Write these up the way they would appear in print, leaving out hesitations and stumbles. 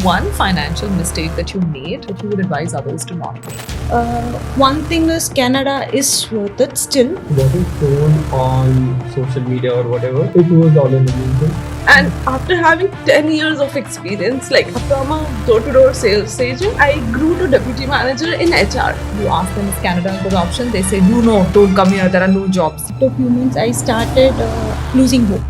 one financial mistake that you made that you would advise others to not make? One thing is Canada is worth it still. Wasn't shown on social media or whatever. It was all in illusion. And after having 10 years of experience, like from a door-to-door sales agent, I grew to deputy manager in HR. You ask them, is Canada a good option? They say, no, don't come here, there are no jobs. After a few months, I started losing hope.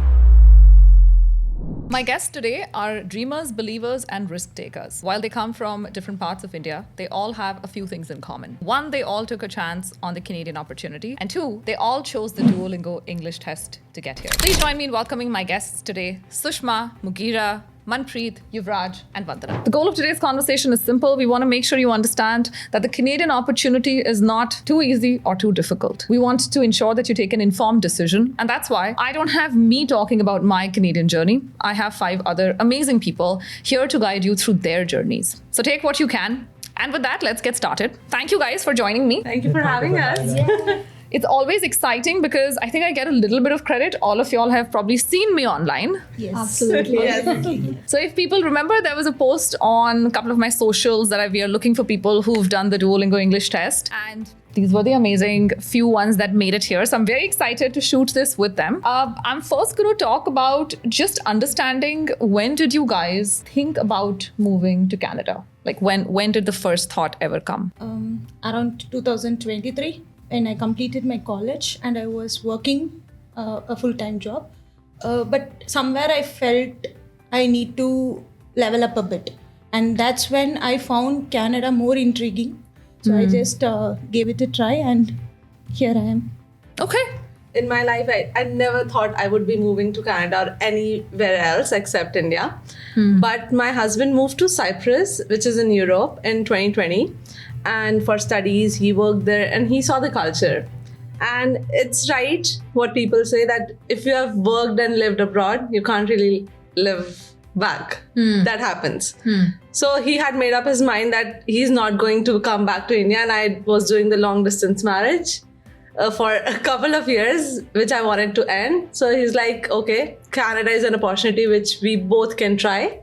My guests today are dreamers, believers, and risk takers. While they come from different parts of India, they all have a few things in common. One, they all took a chance on the Canadian opportunity. And two, they all chose the Duolingo English Test to get here. Please join me in welcoming my guests today, Sushma, Mugira, Manpreet, Yuvraj, and Vandana. The goal of today's conversation is simple. We want to make sure you understand that the Canadian opportunity is not too easy or too difficult. We want to ensure that you take an informed decision. And that's why I don't have me talking about my Canadian journey. I have 5 other amazing people here to guide you through their journeys. So take what you can. And with that, let's get started. Thank you guys for joining me. Thank you for having us. It's always exciting because I think I get a little bit of credit. All of y'all have probably seen me online. Yes, absolutely. Yes. So if people remember, there was a post on a couple of my socials that we are looking for people who've done the Duolingo English test. And these were the amazing few ones that made it here. So I'm very excited to shoot this with them. I'm first going to talk about just understanding, when did you guys think about moving to Canada? Like when did the first thought ever come? Around 2023, when I completed my college and I was working a full-time job. But somewhere I felt I need to level up a bit. And that's when I found Canada more intriguing. So I just gave it a try and here I am. Okay. In my life, I never thought I would be moving to Canada or anywhere else except India. But my husband moved to Cyprus, which is in Europe, in 2020. And for studies, he worked there and he saw the culture. And it's right what people say, that if you have worked and lived abroad, you can't really live back. That happens. So he had made up his mind that he's not going to come back to India. And I was doing the long distance marriage for a couple of years, which I wanted to end. So he's like, okay, Canada is an opportunity which we both can try.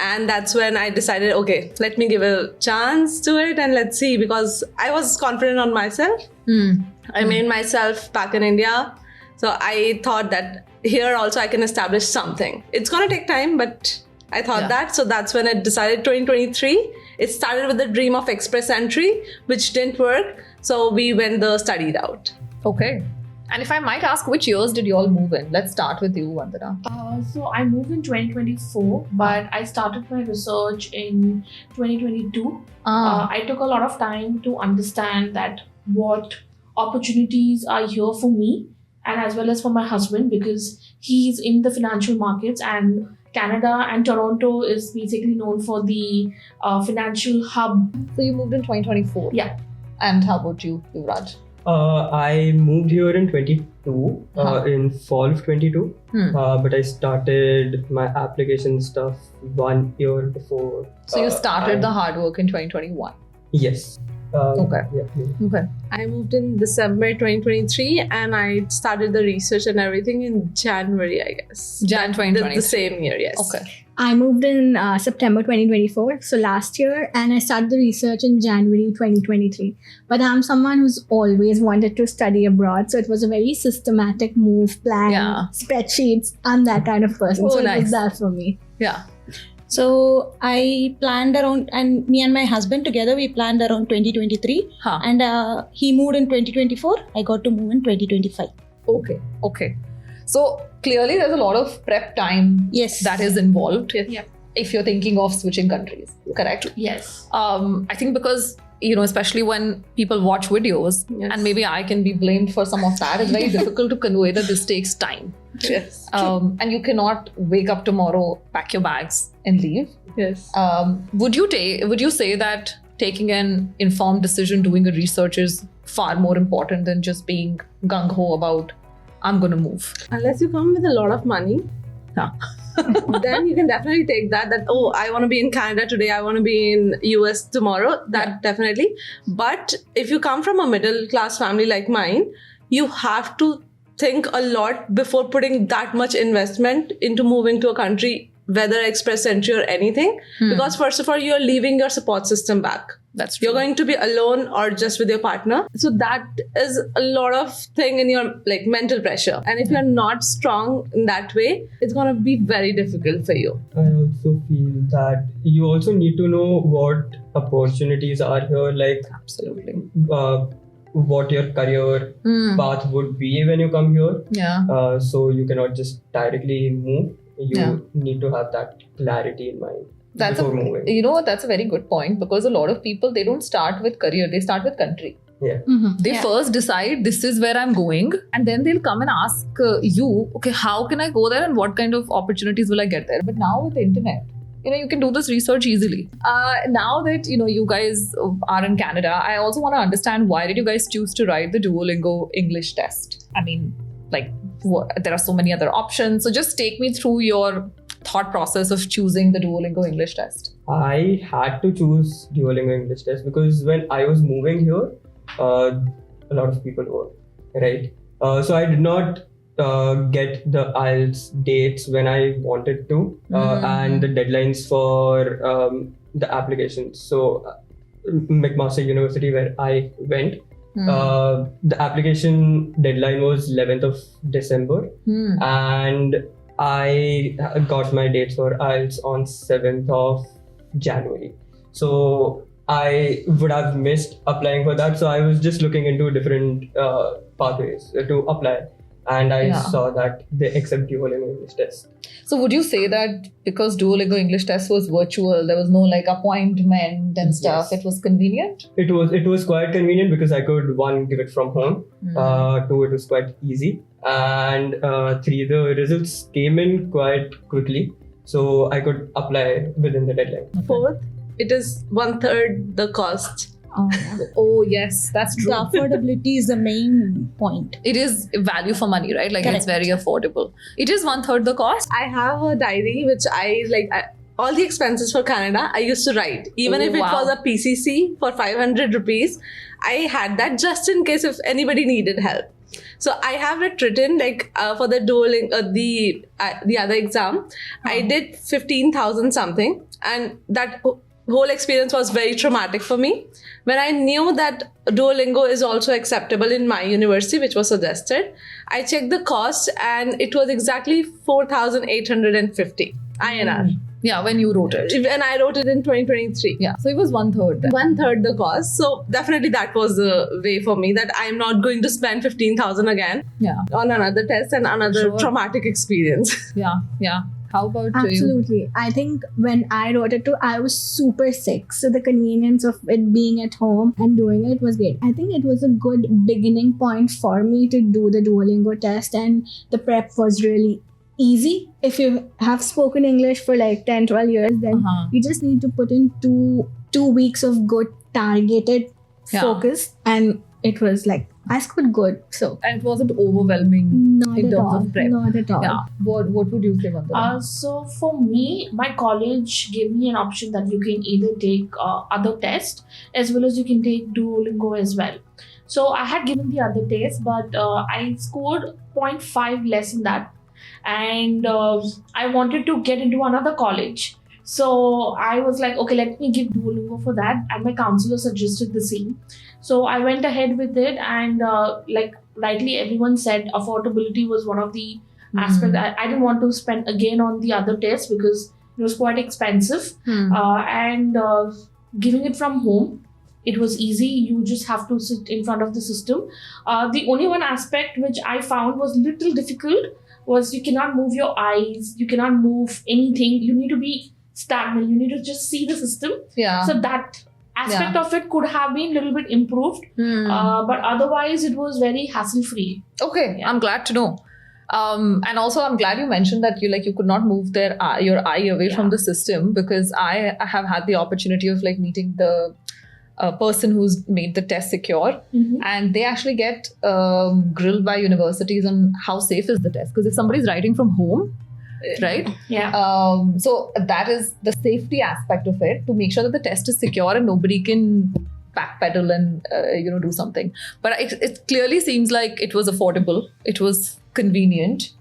And that's when I decided, okay, let me give a chance to it and let's see, because I was confident on myself. I made myself back in India. So I thought that here also I can establish something. It's going to take time, but I thought that. So that's when I decided 2023. It started with the dream of express entry, which didn't work. So we went the study route. Okay. And if I might ask, which years did you all move in? Let's start with you, Vandana. So I moved in 2024, but I started my research in 2022. I took a lot of time to understand that what opportunities are here for me and as well as for my husband, because he's in the financial markets and Canada and Toronto is basically known for the financial hub. So you moved in 2024? Yeah. And how about you, Yuvraj? I moved here in 22, in fall of 22. But I started my application stuff 1 year before. So you started the hard work in 2021? Yes. Okay. Yeah. Okay. I moved in December 2023 and I started the research and everything in January, I guess. Jan 2023. The same year, yes. Okay. I moved in September 2024, so last year, and I started the research in January 2023. But I'm someone who's always wanted to study abroad, so it was a very systematic move, plan, spreadsheets. I'm that kind of person, Oh, so nice. it was that for me. Yeah. So I planned around, and me and my husband together, we planned around 2023. And he moved in 2024. I got to move in 2025. Okay. So clearly there's a lot of prep time that is involved if you're thinking of switching countries, correct? Yes. I think because, especially when people watch videos, and maybe I can be blamed for some of that, it's very difficult to convey that this takes time. Yes. And you cannot wake up tomorrow, pack your bags and leave. Yes. Would you say that taking an informed decision, doing a research is far more important than just being gung-ho about, I'm going to move? Unless you come with a lot of money, then you can definitely take that, oh, I want to be in Canada today, I want to be in US tomorrow, that definitely. But if you come from a middle class family like mine, you have to think a lot before putting that much investment into moving to a country whether express entry or anything, because first of all, you're leaving your support system back. That's true. You're going to be alone or just with your partner. So that is a lot of thing in your like mental pressure. And if you're not strong in that way, it's going to be very difficult for you. I also feel that you also need to know what opportunities are here, like Absolutely. what your career path would be when you come here. Yeah. So you cannot just directly move. You need to have that clarity in mind before moving. You know what? That's a very good point, because a lot of people, they don't start with career, they start with country. Yeah. They first decide this is where I'm going, and then they'll come and ask you, okay, how can I go there and what kind of opportunities will I get there? But now with the internet, you can do this research easily. Now that, you guys are in Canada, I also want to understand, why did you guys choose to write the Duolingo English Test? I mean, like, there are so many other options. So just take me through your thought process of choosing the Duolingo English Test. I had to choose Duolingo English Test because when I was moving here, a lot of people were, right? So I did not get the IELTS dates when I wanted to, and the deadlines for the applications. So McMaster University, where I went, the application deadline was 11th of December, and I got my dates for IELTS on 7th of January. So I would have missed applying for that. So I was just looking into different pathways to apply. And I saw that they accept Duolingo English Test. So would you say that because Duolingo English Test was virtual, there was no like appointment and stuff, it was convenient? It was quite convenient because I could, one, give it from home, two, it was quite easy, and three, the results came in quite quickly, so I could apply within the deadline. Fourth, it is 1/3 the cost. Oh yes, that's true. The affordability is the main point. It is value for money, right? Like, Correct. It's very affordable. It is 1/3 the cost. I have a diary which all the expenses for Canada, I used to write. Even if it was a PCC for 500 rupees, I had that just in case if anybody needed help. So I have it written like for the Duolingo, the other exam, I did 15,000 something, and that whole experience was very traumatic for me. When I knew that Duolingo is also acceptable in my university, which was suggested, I checked the cost and it was exactly 4,850 INR. Yeah, when you wrote it. And I wrote it in 2023. Yeah, so it was 1/3 then. 1/3 the cost. So definitely that was the way for me, that I'm not going to spend 15,000 again on another test and another traumatic experience. Yeah. How about you? Absolutely. I think when I wrote it too, I was super sick. So the convenience of it being at home and doing it was great. I think it was a good beginning point for me to do the Duolingo test, and the prep was really easy. If you have spoken English for like 10, 12 years, then you just need to put in two weeks of good targeted focus, and it was like, I scored good. So, and it wasn't overwhelming in terms of prep. Not at all. Yeah. What would you say, Vandana? So for me, my college gave me an option that you can either take other tests as well as you can take Duolingo as well. So I had given the other test, but I scored 0.5 less in that. And I wanted to get into another college. So I was like, okay, let me give Duolingo for that. And my counselor suggested the same. So I went ahead with it, and like rightly everyone said, affordability was one of the aspects. I didn't want to spend again on the other test because it was quite expensive. And giving it from home, it was easy. You just have to sit in front of the system. The only one aspect which I found was little difficult was you cannot move your eyes, you cannot move anything. You need to be stagnant. You need to just see the system. Yeah. So that aspect of it could have been a little bit improved, but otherwise it was very hassle-free. Okay, I'm glad to know. And also I'm glad you mentioned that you could not move your eye away from the system, because I have had the opportunity of like meeting the person who's made the test secure, and they actually get grilled by universities on how safe is the test, because if somebody's writing from home, right? Yeah. So that is the safety aspect of it, to make sure that the test is secure and nobody can backpedal and do something. But it clearly seems like it was affordable. It was convenient.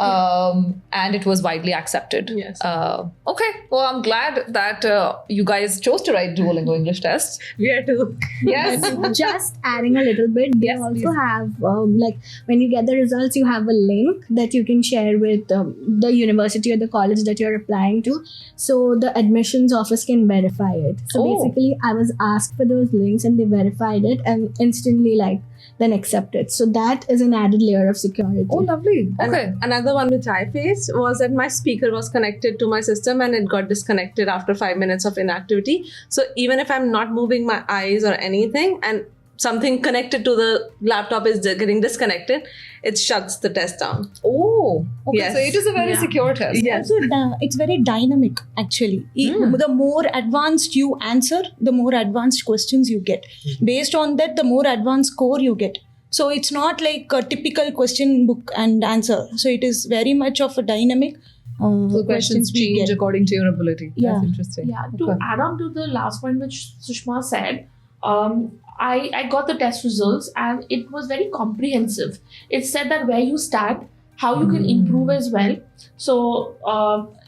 and it was widely accepted. Yes. Okay, well, I'm glad that you guys chose to write Duolingo English Test. We are too. Yes. Just adding a little bit, they Yes, also please. have like when you get the results, you have a link that you can share with the university or the college that you're applying to, so the admissions office can verify it. So Oh. basically, I was asked for those links and they verified it and instantly then accepted. So that is an added layer of security. Oh, lovely. And Okay. another one which I faced was that my speaker was connected to my system and it got disconnected after 5 minutes of inactivity. So even if I'm not moving my eyes or anything and something connected to the laptop is getting disconnected, it shuts the test down. Oh, okay. Yes. So it is a very Yeah. secure test. Yes. Also, it's very dynamic actually. The more advanced you answer, the more advanced questions you get. Based on that, the more advanced score you get. So it's not like a typical question book and answer. So it is very much of a dynamic. So the questions we change get. according to your ability. Yeah. That's interesting. Yeah, to Okay. add on to the last point which Sushma said, I got the test results and it was very comprehensive. It said that where you stand, how you can improve as well. So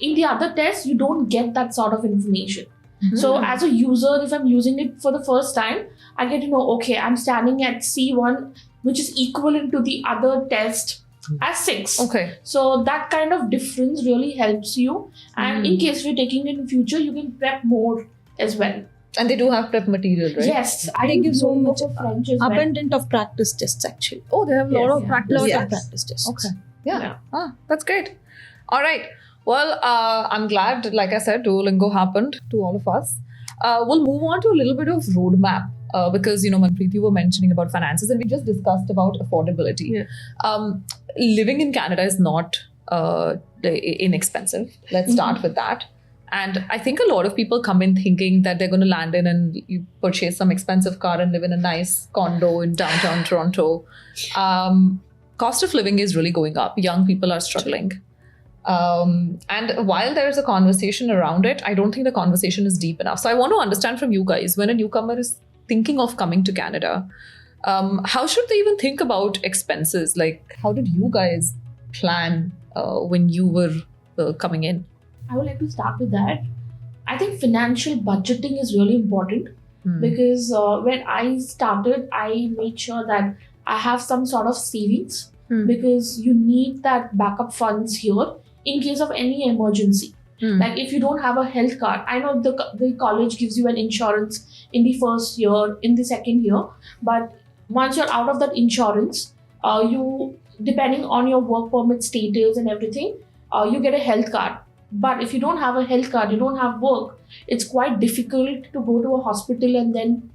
in the other tests, you don't get that sort of information. So as a user, if I'm using it for the first time, I get to know, okay, I'm standing at C1, which is equivalent to the other test as 6. Okay. So that kind of difference really helps you. And in case you're taking it in future, you can prep more as well. And they do have prep material, right? Yes, I They give use so Duolingo much for French as well. abundant of practice tests actually. Oh, they have a lot Yes, of yeah. practice. Lot Yes. of practice tests. Okay. Yeah. Yeah. Ah, that's great. All right. Well, I'm glad, like I said, Duolingo happened to all of us. We'll move on to a little bit of roadmap because, Manpreet, you were mentioning about finances and we just discussed about affordability. Yeah. Living in Canada is not inexpensive. Let's start with that. And I think a lot of people come in thinking that they're going to land in and you purchase some expensive car and live in a nice condo in downtown Toronto. Cost of living is really going up. Young people are struggling. And while there's a conversation around it, I don't think the conversation is deep enough. So I want to understand from you guys, when a newcomer is thinking of coming to Canada, how should they even think about expenses? Like, how did you guys plan when you were coming in? I would like to start with that. I think financial budgeting is really important because when I started, I made sure that I have some sort of savings because you need that backup funds here in case of any emergency. Like if you don't have a health card, I know the college gives you an insurance in the first year, in the second year, but once you're out of that insurance, you, depending on your work permit status and everything, you get a health card. But if you don't have a health card, you don't have work, it's quite difficult to go to a hospital and then,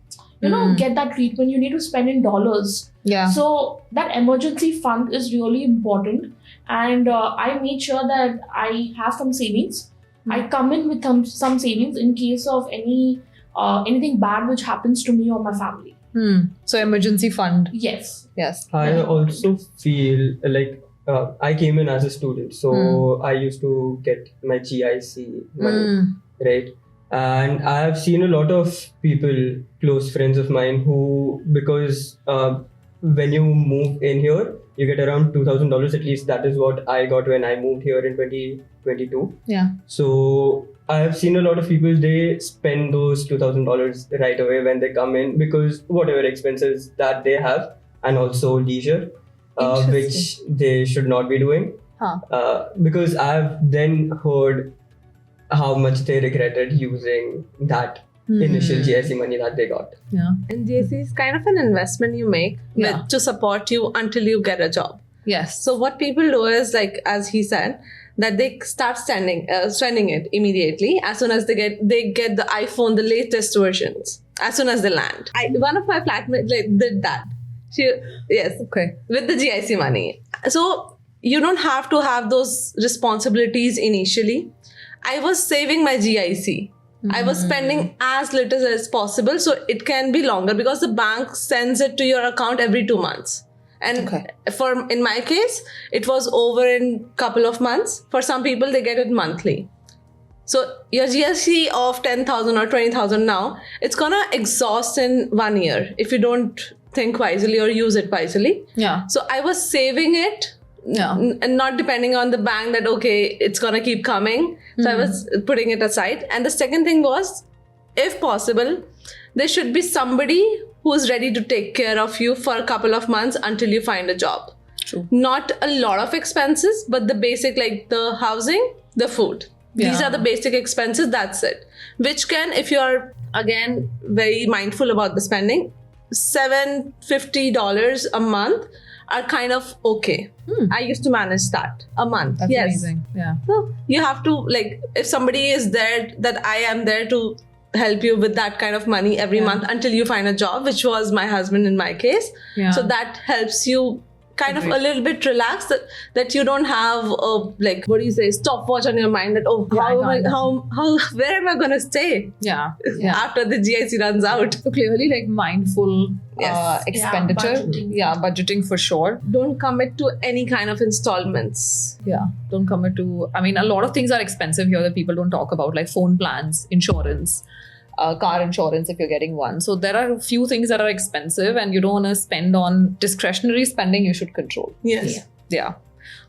get that treatment. You need to spend in dollars. Yeah. So that emergency fund is really important. And I made sure that I have some savings. I come in with some savings in case of anything bad which happens to me or my family. So emergency fund. Yes. Yes. I also feel like I came in as a student, so I used to get my GIC money, right? And I have seen a lot of people, close friends of mine, who, because when you move in here, you get around $2,000, at least that is what I got when I moved here in 2022. Yeah. So I have seen a lot of people, they spend those $2,000 right away when they come in because whatever expenses that they have, and also leisure, which they should not be doing. Because I've then heard how much they regretted using that initial GSE money that they got. Yeah. And GSE is kind of an investment you make to support you until you get a job. Yes. So what people do is, like as he said, that they start spending it immediately as soon as they get the iPhone, the latest versions, as soon as they land. One of my flatmates did that. Okay. With the GIC money. So you don't have to have those responsibilities initially. I was saving my GIC. I was spending as little as possible so it can be longer because the bank sends it to your account every 2 months. And in my case, it was over in couple of months. For some people, they get it monthly. So your GST of 10,000 or 20,000 now, it's gonna exhaust in 1 year if you don't think wisely or use it wisely. Yeah. So I was saving it Yeah. And not depending on the bank that, okay, it's going to keep coming. So I was putting it aside. And the second thing was, if possible, there should be somebody who's ready to take care of you for a couple of months until you find a job. True. Not a lot of expenses, but the basic, like the housing, the food. These are the basic expenses. That's it. Which can, if you're again very mindful about the spending, $750 a month are kind of okay. I used to manage that a month. That's yes. amazing. Yeah. So you have to, like, if somebody is there, that I am there to help you with that kind of money every month until you find a job, which was my husband in my case. Yeah. So that helps you kind of a little bit relax, that you don't have a, like, what do you say, stopwatch on your mind that, oh, where am I going to stay Yeah. after the GIC runs out? So clearly, like mindful Yes. expenditure. Budgeting for sure. Don't commit to any kind of installments. Yeah. Don't commit to, I mean, a lot of things are expensive here that people don't talk about, like phone plans, insurance, car insurance if you're getting one. So there are a few things that are expensive and you don't want to spend on discretionary spending. You should control. Yes. Yeah.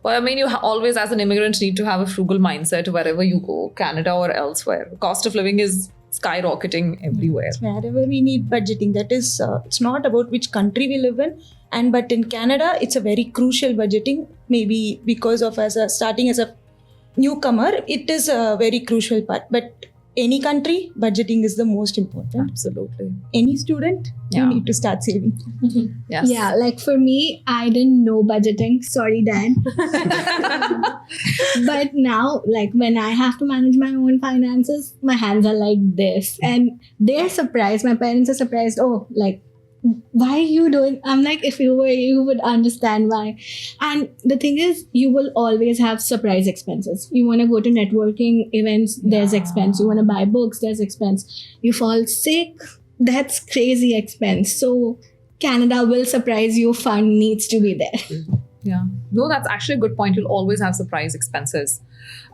Well, I mean, you always, as an immigrant, need to have a frugal mindset wherever you go, Canada or elsewhere. Cost of living is skyrocketing everywhere. Wherever we need budgeting, that is, it's not about which country we live in, but in Canada, it's a very crucial budgeting. Maybe because of starting as a newcomer, it is a very crucial part. But any country, budgeting is the most important. Absolutely. Any student, you need to start saving. Yes. Yeah, like for me, I didn't know budgeting. Sorry, Dad. But now, like when I have to manage my own finances, my hands are like this. And they're surprised. My parents are surprised. Oh, like, why are you doing? I'm like, if you were, you would understand why. And the thing is, you will always have surprise expenses. You want to go to networking events, there's expense. You want to buy books, there's expense. You fall sick, that's crazy expense. So Canada will surprise you. Fun needs to be there. Yeah. No, that's actually a good point. You'll always have surprise expenses.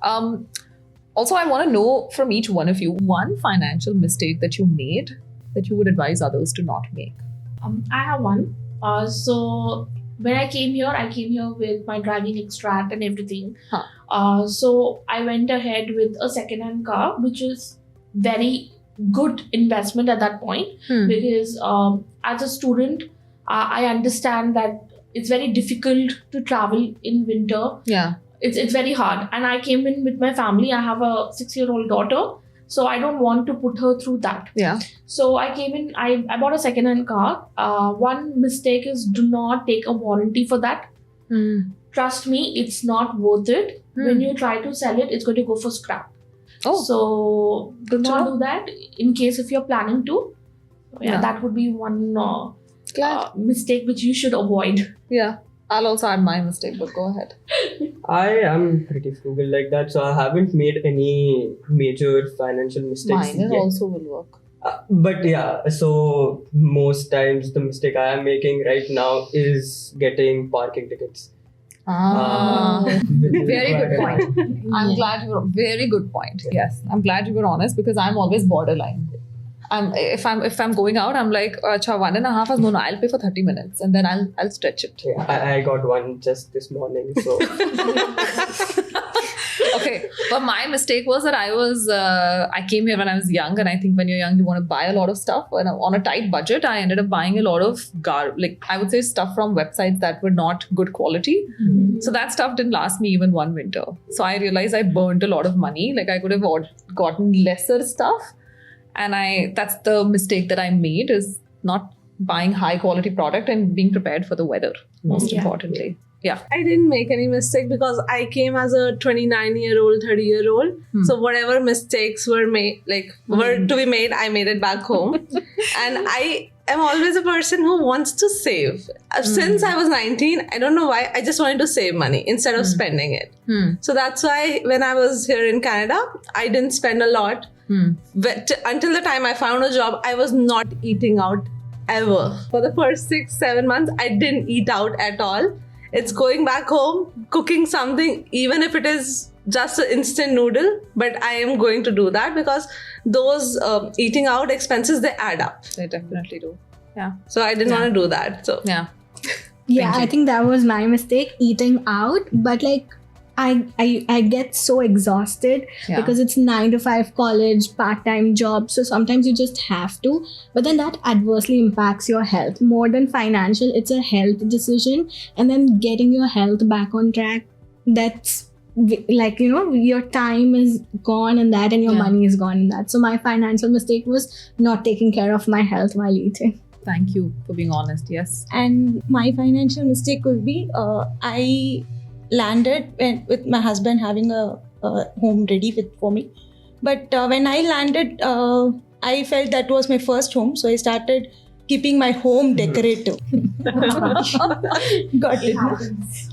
Also, I want to know from each one of you, one financial mistake that you made that you would advise others to not make. I have one. So when I came here with my driving extract and everything. So I went ahead with a second-hand car, which is very good investment at that point, because as a student, I understand that it's very difficult to travel in winter. Yeah. It's very hard. And I came in with my family. I have a 6-year-old daughter. So I don't want to put her through that. Yeah. So I came in, I bought a second-hand car. One mistake is do not take a warranty for that. Trust me, it's not worth it. When you try to sell it, it's going to go for scrap. Oh. So do not do that in case if you're planning to. Yeah. That would be one mistake which you should avoid. Yeah. I'll also add my mistake, but go ahead. I am pretty frugal like that, so I haven't made any major financial mistakes Mine yet. also will work. But yeah, so most times the mistake I am making right now is getting parking tickets. Very good point. I'm glad you were very good point. Yes, I'm glad you were honest because I'm always borderline. If I'm going out, I'm like, 1.5 hours. No, I'll pay for 30 minutes and then I'll stretch it. Yeah, I got one just this morning. So okay, but my mistake was that I came here when I was young, and I think when you're young, you want to buy a lot of stuff. And on a tight budget, I ended up buying a lot of I would say stuff from websites that were not good quality. So that stuff didn't last me even one winter. So I realized I burned a lot of money. Like I could have gotten lesser stuff. And that's the mistake that I made, is not buying high quality product and being prepared for the weather, most importantly. Yeah. I didn't make any mistake because I came as a 29-year-old, 30-year-old. So whatever mistakes were made, were to be made, I made it back home. And I am always a person who wants to save. Since I was 19, I don't know why, I just wanted to save money instead of spending it. So that's why when I was here in Canada, I didn't spend a lot. But until the time I found a job, I was not eating out ever. For the first 6-7 months, I didn't eat out at all. It's going back home, cooking something, even if it is just an instant noodle, but I am going to do that because those eating out expenses, they add up. They definitely do. Yeah. So I didn't want to do that. So yeah. Yeah, Thank you. I think that was my mistake, eating out. But like, I get so exhausted Yeah. because it's 9 to 5 college, part-time job. So sometimes you just have to. But then that adversely impacts your health. More than financial, it's a health decision. And then getting your health back on track, that's like, your time is gone in that and your Yeah. money is gone in that. So my financial mistake was not taking care of my health while eating. Thank you for being honest. Yes. And my financial mistake would be I landed with my husband having a home ready for me. But when I landed, I felt that was my first home. So I started keeping my home decorative. Got it.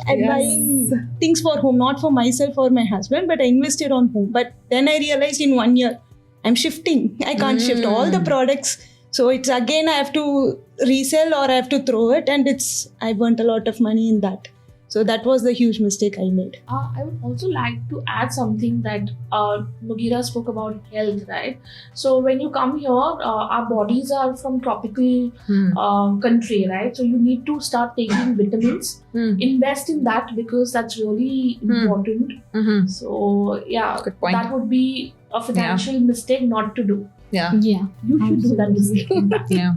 And Yes. buying things for home, not for myself or my husband, but I invested on home. But then I realized in 1 year, I'm shifting. I can't shift all the products. So it's again, I have to resell or I have to throw it. And I burnt a lot of money in that. So that was the huge mistake I made. I would also like to add something that Mugira spoke about health, right? So when you come here, our bodies are from tropical country, right? So you need to start taking vitamins. Invest in that because that's really important. Mm-hmm. So yeah, Good point. that would be a financial mistake not to do. Yeah. Yeah. You should do that mistake. Yeah.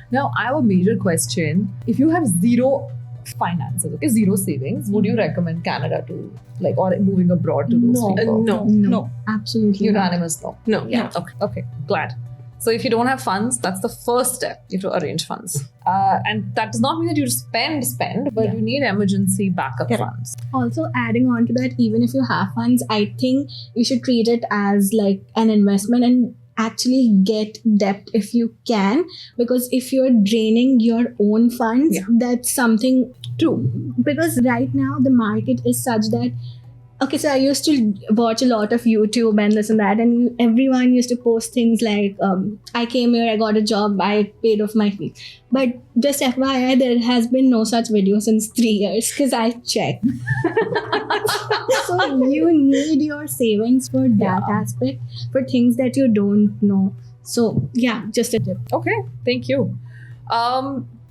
Now, I have a major question. If you have zero finances, okay, zero savings, would you recommend Canada to, like, or moving abroad to those No. people? No. Absolutely. not. Unanimous, no. No. Yeah. Okay, glad. So if you don't have funds, that's the first step. You have to arrange funds. And that does not mean that you spend, but you need emergency backup Correct. funds. Also, adding on to that, even if you have funds, I think you should treat it as like an investment and actually get debt if you can, because if you're draining your own funds, Yeah. that's something true. Because right now the market is such that, okay, so I used to watch a lot of YouTube and this and that, and everyone used to post things like, I came here, I got a job, I paid off my fee. But just FYI, there has been no such video since 3 years because I checked. So you need your savings for that aspect, for things that you don't know. So yeah, just a tip. Okay, thank you.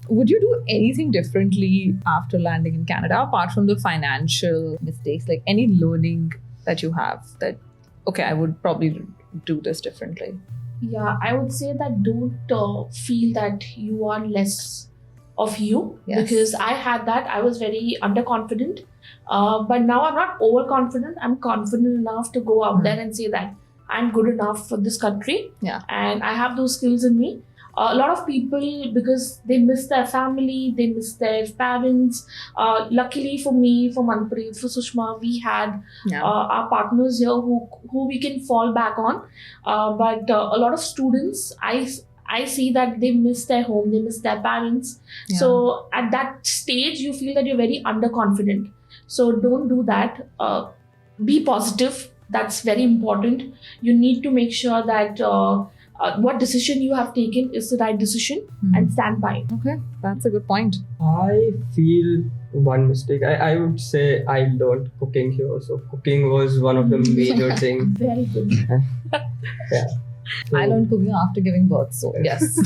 Would you do anything differently after landing in Canada apart from the financial mistakes? Like any learning that you have that, okay, I would probably do this differently? Yeah, I would say that don't feel that you are less of you, Yes. because I had that. I was very underconfident, but now I'm not overconfident. I'm confident enough to go out there and say that I'm good enough for this country. Yeah. And I have those skills in me. A lot of people, because they miss their family, they miss their parents. Luckily for me, for Manpreet, for Sushma, we had our partners here who we can fall back on. But a lot of students, I see that they miss their home, they miss their parents. Yeah. So at that stage, you feel that you're very underconfident. So don't do that. Be positive. That's very important. You need to make sure that what decision you have taken is the right decision and stand by it. Okay, that's a good point. I feel one mistake. I would say I learned cooking here. So cooking was one of the major things. Very good. Yeah. So I learned cooking after giving birth, so yes.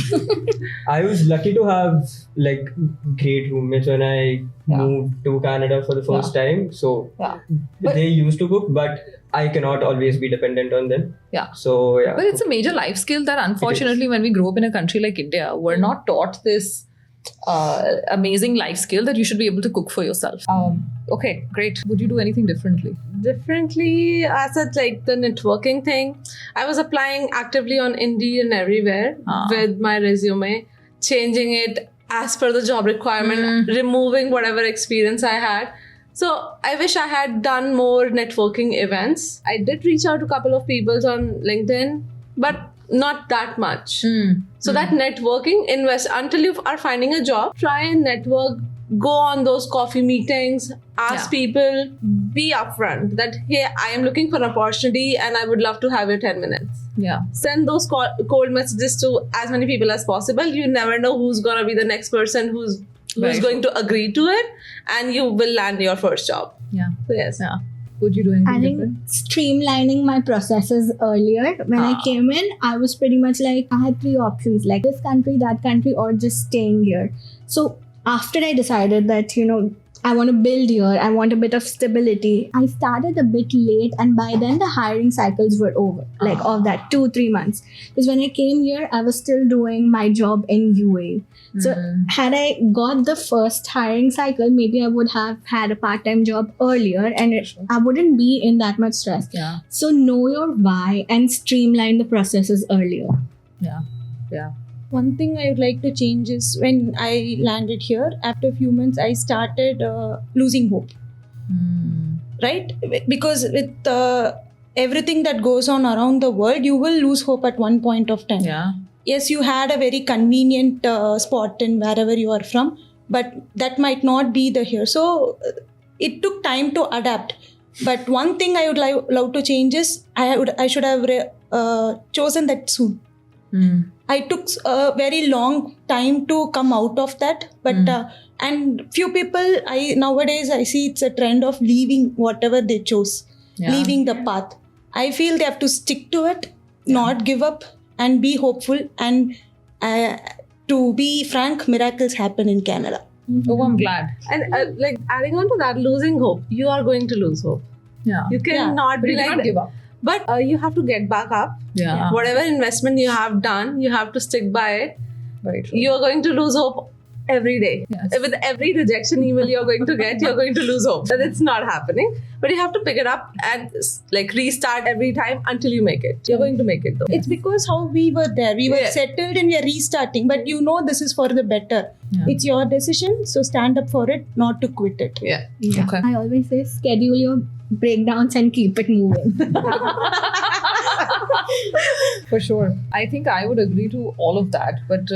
I was lucky to have like great roommates when I moved to Canada for the first time. So But- they used to cook, but I cannot always be dependent on them. Yeah. So yeah. But it's a major life skill that unfortunately when we grow up in a country like India, we're not taught this amazing life skill that you should be able to cook for yourself. Okay, great. Would you do anything differently? Differently, as such, like the networking thing, I was applying actively on Indeed and everywhere with my resume, changing it as per the job requirement, removing whatever experience I had. So I wish I had done more networking events. I did reach out to a couple of people on LinkedIn, but not that much. So that networking, invest until you are finding a job, try and network, go on those coffee meetings, ask people, be upfront that, hey, I am looking for an opportunity and I would love to have your 10 minutes. Yeah. Send those cold messages to as many people as possible. You never know who's going to be the next person who's Very going to agree to it, and you will land your first job. Yeah. So yes. Yeah. Would you do anything I think different? streamlining my processes earlier, when I came in, I was pretty much like, I had 3 options, like this country, that country, or just staying here. So after I decided that, I want to build here, I want a bit of stability, I started a bit late, and by then the hiring cycles were over, like of that 2-3 months. Because when I came here, I was still doing my job in UAE. So had I got the first hiring cycle, maybe I would have had a part-time job earlier, and I wouldn't be in that much stress. Yeah. So know your why and streamline the processes earlier. Yeah. One thing I would like to change is when I landed here, after a few months, I started losing hope. Right? Because with everything that goes on around the world, you will lose hope at one point of time. Yeah. Yes, you had a very convenient spot in wherever you are from, but that might not be the here. So it took time to adapt. But one thing I would love to change is I should have chosen that soon. I took a very long time to come out of that, but and few people nowadays I see it's a trend of leaving whatever they chose, leaving the path. I feel they have to stick to it, not give up, and be hopeful. And to be frank, miracles happen in Canada. Oh, I'm glad. And like adding on to that, losing hope, you are going to lose hope. Yeah. You cannot But be you like cannot that. give up. But you have to get back up. Yeah. Whatever investment you have done, you have to stick by it. Very true. You're going to lose hope every day. Yes. With every rejection email you're going to get, you're going to lose hope that it's not happening. But you have to pick it up and like restart every time until you make it. You're going to make it though. It's because how we were there. We were settled and we are restarting. But this is for the better. Yeah. It's your decision. So stand up for it, not to quit it. Yeah. Okay. I always say schedule your breakdowns and keep it moving. For sure. I think I would agree to all of that. But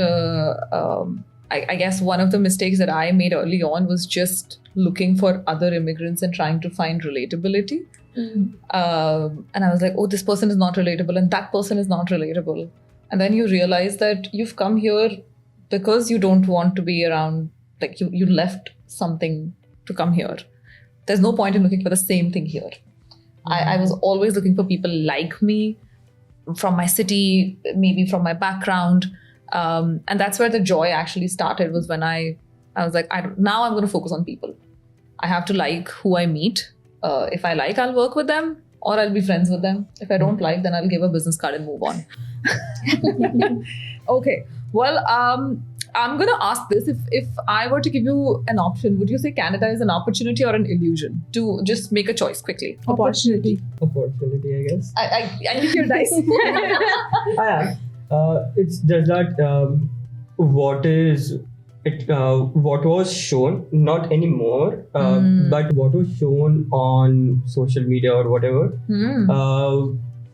I guess one of the mistakes that I made early on was just looking for other immigrants and trying to find relatability. And I was like, oh, this person is not relatable and that person is not relatable. And then you realize that you've come here because you don't want to be around, like you left something to come here. There's no point in looking for the same thing here. I was always looking for people like me, from my city, maybe from my background. And that's where the joy actually started, was when I was like, now I'm going to focus on people. I have to like who I meet. If I like, I'll work with them or I'll be friends with them. If I don't like, then I'll give a business card and move on. Okay. Well, I'm going to ask this. If I were to give you an option, would you say Canada is an opportunity or an illusion? To just make a choice quickly. Opportunity. Opportunity, I guess. I need your dice. It's just that what was shown, not anymore, but what was shown on social media or whatever,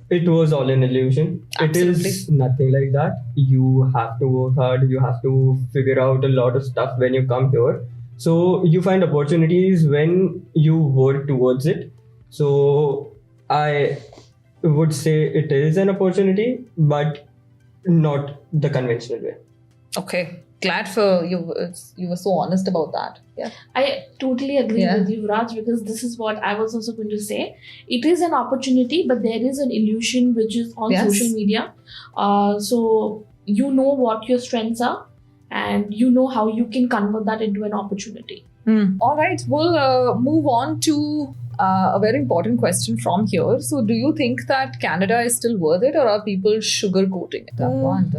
it was all an illusion. Absolutely. It is nothing like that. You have to work hard. You have to figure out a lot of stuff when you come here. So you find opportunities when you work towards it. So I would say it is an opportunity, but not the conventional way. Okay. Glad for you. You were so honest about that. Yeah. I totally agree with you, Raj, because this is what I was also going to say. It is an opportunity, but there is an illusion which is on social media. So you know what your strengths are and you know how you can convert that into an opportunity. All right. We'll move on to a very important question from here. So do you think that Canada is still worth it, or are people sugarcoating it? Tough one.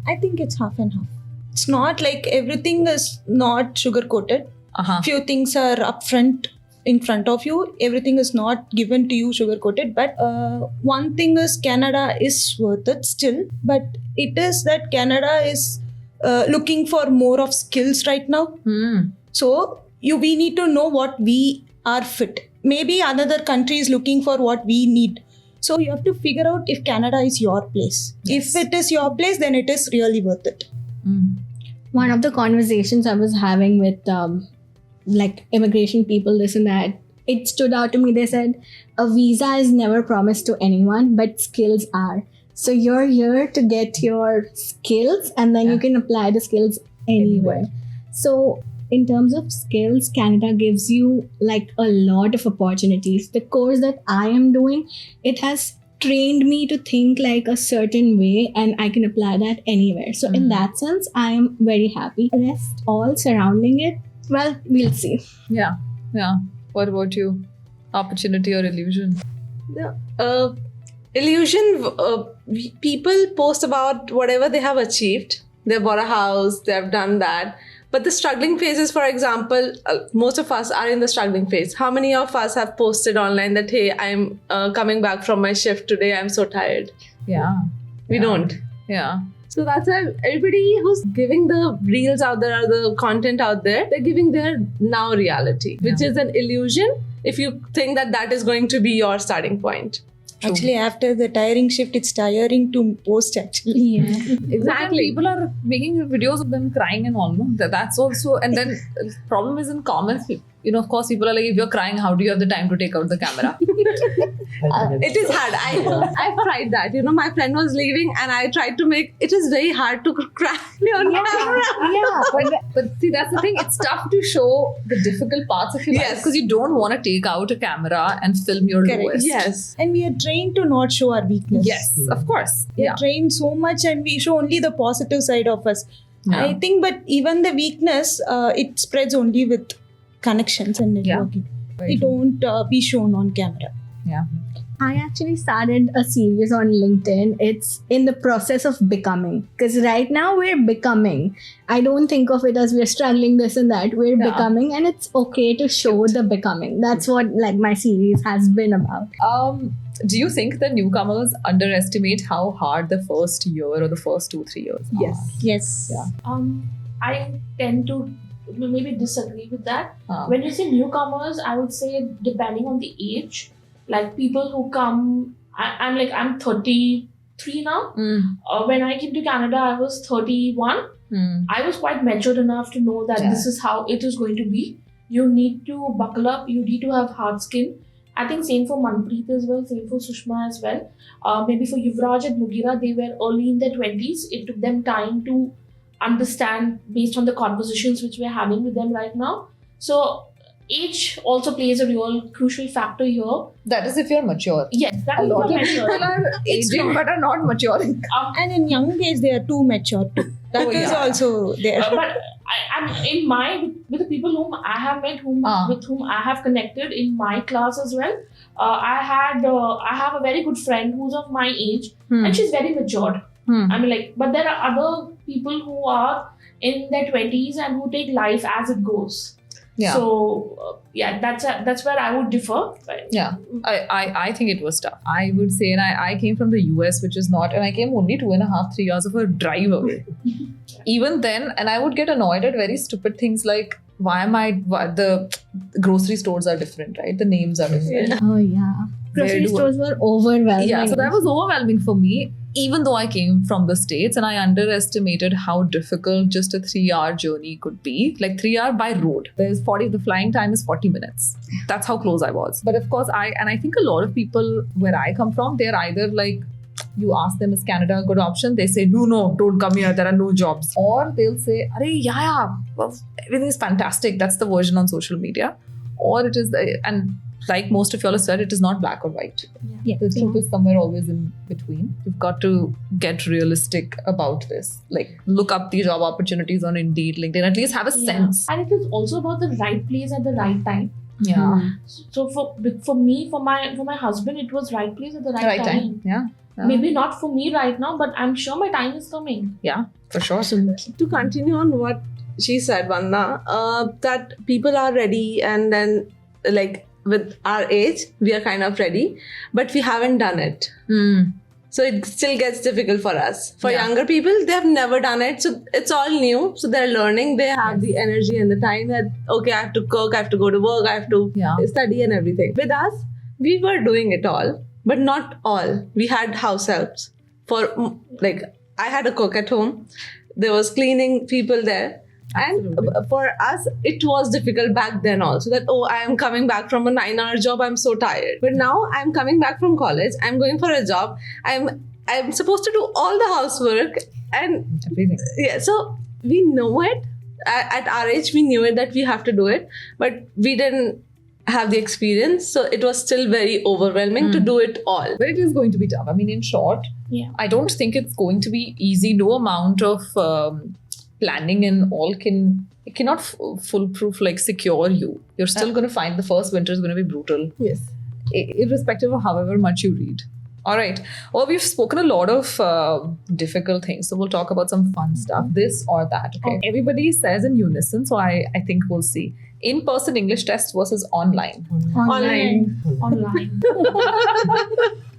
I think it's half and half. It's not like everything is not sugar-coated. Few things are upfront in front of you. Everything is not given to you sugar-coated. But one thing is Canada is worth it still. But it is that Canada is looking for more of skills right now. So we need to know what we are fit. Maybe another country is looking for what we need. So you have to figure out if Canada is your place. If it is your place, then it is really worth it. One of the conversations I was having with like immigration people, this and that, it stood out to me. They said a visa is never promised to anyone, but skills are. So you're here to get your skills and then you can apply the skills anywhere. So in terms of skills, Canada gives you like a lot of opportunities. The course that I am doing, it has trained me to think like a certain way, and I can apply that anywhere. So in that sense, I am very happy. Rest all surrounding it, well, we'll see. Yeah. What about you? Opportunity or illusion? Illusion, people post about whatever they have achieved. They bought a house, they have done that. But the struggling phases, for example, most of us are in the struggling phase. How many of us have posted online that, hey, I'm coming back from my shift today, I'm so tired? Yeah. We don't. Yeah. So that's why everybody who's giving the reels out there or the content out there, they're giving their now reality, which is an illusion if you think that that is going to be your starting point. Actually, after the tiring shift, it's tiring to post actually. Yeah. Exactly. People are making videos of them crying and all. No? That's also, and then problem is in comments. You know, of course, people are like, if you're crying, how do you have the time to take out the camera? It is hard. I've tried that. You know, my friend was leaving and I tried to make, it is very hard to cry on camera. But see, that's the thing. It's tough to show the difficult parts of your life because you don't want to take out a camera and film your lowest. Yes. And we are trained to not show our weakness. Yes, of course. We are trained so much and we show only the positive side of us. Yeah. I think, but even the weakness, it spreads only with connections and networking. Very It don't be shown on camera. Yeah. I actually started a series on LinkedIn. It's in the process of becoming. Because right now we're becoming. I don't think of it as we're struggling this and that. We're becoming, and it's okay to show the becoming. That's what like my series has been about. Do you think the newcomers underestimate how hard the first year or the first 2-3 years are? Yes. Yeah. I tend to maybe disagree with that. Ah. When you say newcomers, I would say depending on the age, like people who come, I'm 33 now. When I came to Canada, I was 31. I was quite matured enough to know that this is how it is going to be. You need to buckle up. You need to have hard skin. I think same for Manpreet as well, same for Sushma as well. Maybe for Yuvraj and Mugira, they were early in their 20s. It took them time to understand based on the conversations which we're having with them right now. So age also plays a real crucial factor here. That is if you're mature. Yes, that A is lot what of I'm people sure. are aging but are not maturing. And in young age, they are too mature too. That is also there. But I'm in with the people whom I have met, with whom I have connected in my class as well. I have a very good friend who's of my age, and she's very matured. I mean, but there are other people who are in their 20s and who take life as it goes. Yeah. So that's where I would differ. But Yeah, I think it was tough. I would say, and I came from the US, which is not, and I came only 2.5-3 years of a drive away. Even then, and I would get annoyed at very stupid things like, why the grocery stores are different, right? The names are different. Oh yeah. Grocery stores were overwhelming. Yeah, so that was overwhelming for me, even though I came from the States and I underestimated how difficult just a 3-hour journey could be. Like 3 hours by road. The flying time is 40 minutes. That's how close I was. But of course, I think a lot of people where I come from, they're either like, you ask them, is Canada a good option? They say, no, don't come here. There are no jobs. Or they'll say, well, everything is fantastic. That's the version on social media. Or it is, and like most of y'all have said, it is not black or white. Yeah. The truth is somewhere always in between. You've got to get realistic about this. Like, look up the job opportunities on Indeed, LinkedIn. At least have a sense. And it is also about the right place at the right time. Yeah. So for me, for my husband, it was right place at the right time. Yeah. Maybe not for me right now, but I'm sure my time is coming. Yeah, for sure. To continue on what she said, Vandana, that people are ready, and then like with our age, we are kind of ready, but we haven't done it. So it still gets difficult for us. For younger people, they have never done it. So it's all new. So they're learning. They have the energy and the time that, okay, I have to cook, I have to go to work, I have to study and everything. With us, we were doing it all, but not all. We had house helps. I had a cook at home. There was cleaning people there. Absolutely. And for us, it was difficult back then also that, I am coming back from a 9-hour job. I'm so tired. But now I'm coming back from college. I'm going for a job. I'm supposed to do all the housework and everything. Yeah. So we know it. At our age, we knew it that we have to do it. But we didn't have the experience. So it was still very overwhelming to do it all. But it is going to be tough. I mean, in short, Yeah. I don't think it's going to be easy. No amount of planning and all cannot foolproof like secure you. You're still going to find the first winter is going to be brutal, Yes. irrespective of however much you read. All right. Well, we've spoken a lot of difficult things. So we'll talk about some fun stuff, this or that. Okay. Everybody says in unison. So I think we'll see. In-person English test versus online. Online. Online.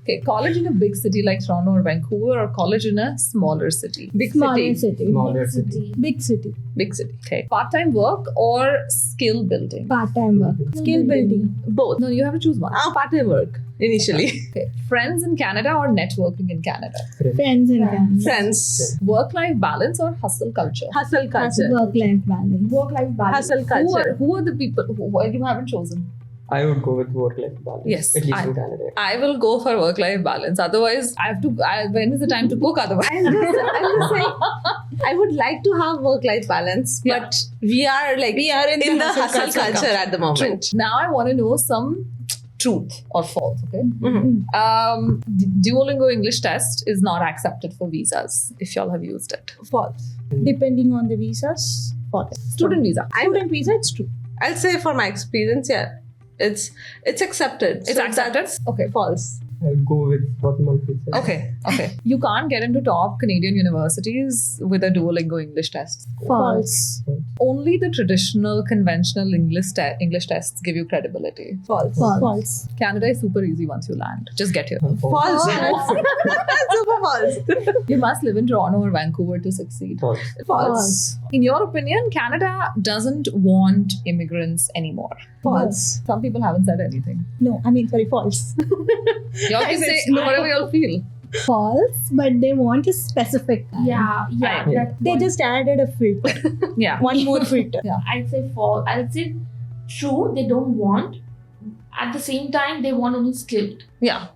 Okay. College in a big city like Toronto or Vancouver, or college in a smaller city? Big Smaller city. city. Smaller city. Big city. Big city. Okay. Part-time work or skill building? Part-time work. Skill building. Both. No, you have to choose one. Part-time work initially. Okay. Friends in Canada or networking in Canada? Friends in Canada. Friends. Work-life balance or hustle culture? Hustle culture. Work-life balance. Work-life balance. Hustle culture. Who are the people who you haven't chosen? I would go with work-life balance. Yes, At least I- in Canada. I will go for work-life balance. Otherwise, when is the time to cook otherwise? I'm just saying, I would like to have work-life balance, Yeah. but we are in the hustle culture at the moment. Now I want to know some truth or false, okay? Mhm. Duolingo English Test is not accepted for visas if y'all have used it. False. Depending on the visas. Student visa. Student visa, it's true. I'll say for my experience, yeah, it's accepted. It's So accepted? that's Okay. false. I'll go with working on pizza. Okay. You can't get into top Canadian universities with a Duolingo English test. False. Only the traditional, conventional English tests give you credibility. False. False. Canada is super easy once you land. Just get here. False. Super false. You must live in Toronto or Vancouver to succeed. False. False. In your opinion, Canada doesn't want immigrants anymore. False. Some people haven't said anything. No, I mean, sorry, false. Y'all can say whatever y'all feel. False, but they want a specific kind. Yeah. Right. That They one. just added a filter. Yeah. One more filter. I'd say false. I'd say true. They don't want. At the same time, they want only skilled. Yeah.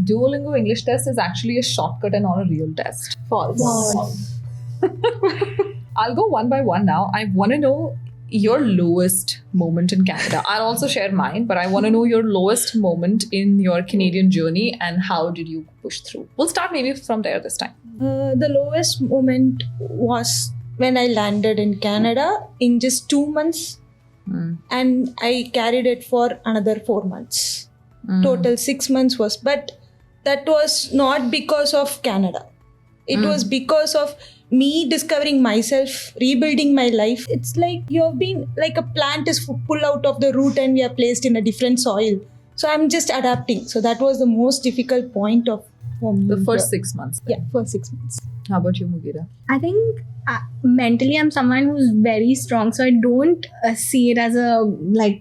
Duolingo English test is actually a shortcut and not a real test. False. False. I'll go one by one now. I want to know your lowest moment in Canada. I'll also share mine, but I want to know your lowest moment in your Canadian journey and how did you push through. We'll start maybe from there this time. The lowest moment was when I landed in Canada in just 2 months, and I carried it for another 4 months. Total 6 months was, but that was not because of Canada. It was because of me discovering myself, rebuilding my life. It's like you have been like a plant is pulled out of the root and we are placed in a different soil. So I'm just adapting. So that was the most difficult point for me. The first 6 months. Yeah, first 6 months. How about you, Mugira? I think mentally I'm someone who's very strong, so I don't see it as a like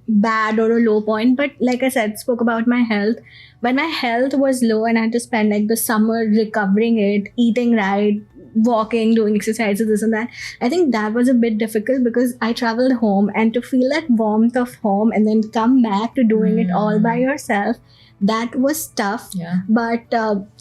bad or a low point. But like I said, spoke about my health. When my health was low and I had to spend like the summer recovering it, eating right, walking, doing exercises, this and that, I think that was a bit difficult because I traveled home, and to feel that warmth of home and then come back to doing it all by yourself, that was tough. Yeah. But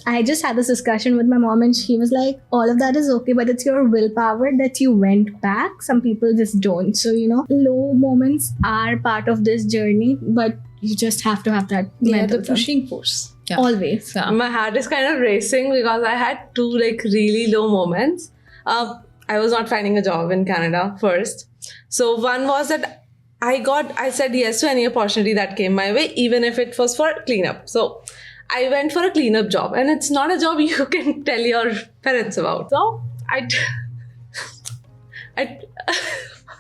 I just had this discussion with my mom, and she was like, all of that is okay, but it's your willpower that you went back. Some people just don't. So, low moments are part of this journey, but you just have to have that Yeah, mental the pushing force. Yeah. always. Yeah. My heart is kind of racing because I had 2 really low moments. I was not finding a job in Canada first. So one was that I said yes to any opportunity that came my way, even if it was for cleanup. So I went for a cleanup job, and it's not a job you can tell your parents about. So I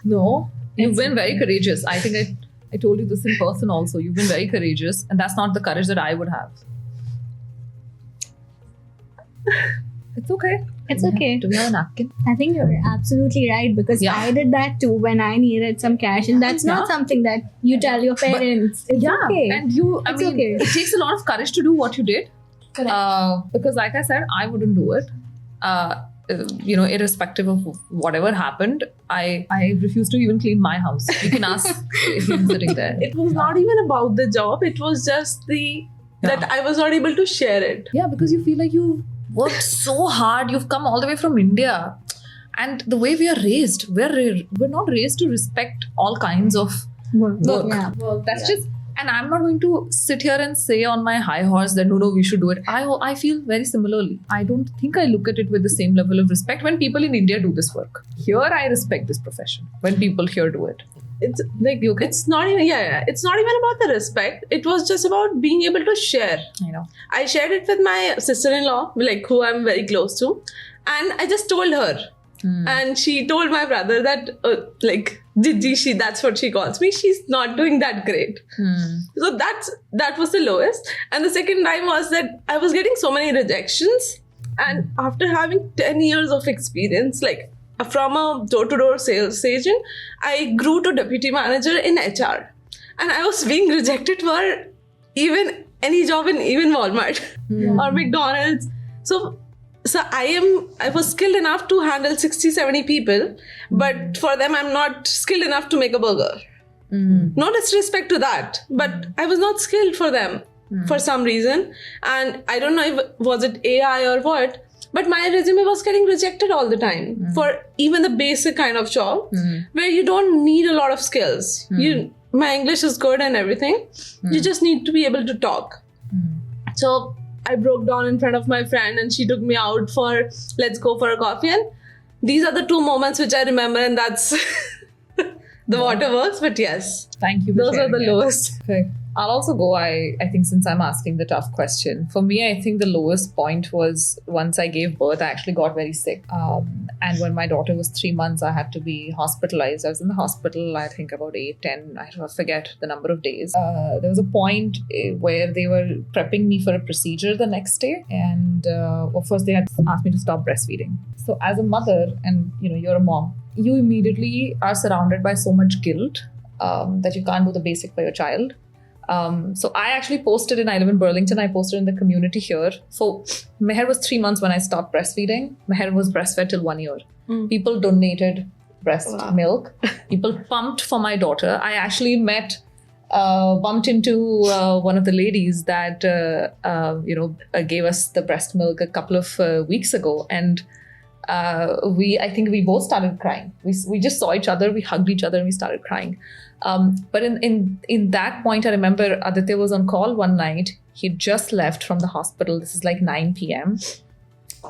No, you've been very courageous. I think I told you this in person also. You've been very courageous, and that's not the courage that I would have. It's okay. It's okay. Do we have a napkin? I think you're absolutely right, because Yeah. I did that too when I needed some cash, and that's not Yeah. something that you tell your parents. It's okay. And I It's mean, okay. it takes a lot of courage to do what you did. Correct. Because, like I said, I wouldn't do it. Irrespective of whatever happened, I refuse to even clean my house. You can ask him sitting there. it was not even about the job. It was just that I was not able to share it. Yeah, because you feel like you worked so hard. You've come all the way from India, and the way we are raised, we're not raised to respect all kinds of Work. Work. Yeah. That's just, and I'm not going to sit here and say on my high horse that no, we should do it. I feel very similarly. I don't think I look at it with the same level of respect when people in India do this work. Here, I respect this profession when people here do it. It's like it's not even it's not even about the respect. It was just about being able to share. I know. I shared it with my sister-in-law, like who I'm very close to, and I just told her, and she told my brother that like Didi, that's what she calls me. She's not doing that great. So that was the lowest. And the second time was that I was getting so many rejections, and after having 10 years of experience, like from a door-to-door sales agent, I grew to deputy manager in HR, and I was being rejected for even any job in even Walmart or McDonald's. So I was skilled enough to handle 60-70 people, but for them I'm not skilled enough to make a burger. No disrespect to that, but I was not skilled for them for some reason, and I don't know if was it AI or what. But my resume was getting rejected all the time for even the basic kind of job where you don't need a lot of skills. My English is good and everything. You just need to be able to talk. So I broke down in front of my friend and she took me out for let's go for a coffee. And these are the two moments which I remember, and that's the waterworks. But yes, thank you. Those are the lowest. Okay. I'll also go, I think since I'm asking the tough question, for me, I think the lowest point was once I gave birth, I actually got very sick. And when my daughter was 3 months, I had to be hospitalized. I was in the hospital, I think about 8, 10, I forget the number of days. There was a point where they were prepping me for a procedure the next day. And of course, they had asked me to stop breastfeeding. So as a mother, and you're a mom, you immediately are surrounded by so much guilt that you can't do the basic for your child. So I actually posted I live in Burlington, I posted in the community here. So Meher was 3 months when I stopped breastfeeding. Meher was breastfed till 1 year. People donated breast milk. People pumped for my daughter. I actually bumped into one of the ladies that, gave us the breast milk a couple of weeks ago. And I think we both started crying. We just saw each other, we hugged each other and we started crying. But in that point, I remember Aditya was on call one night. He'd just left from the hospital. This is like 9 p.m.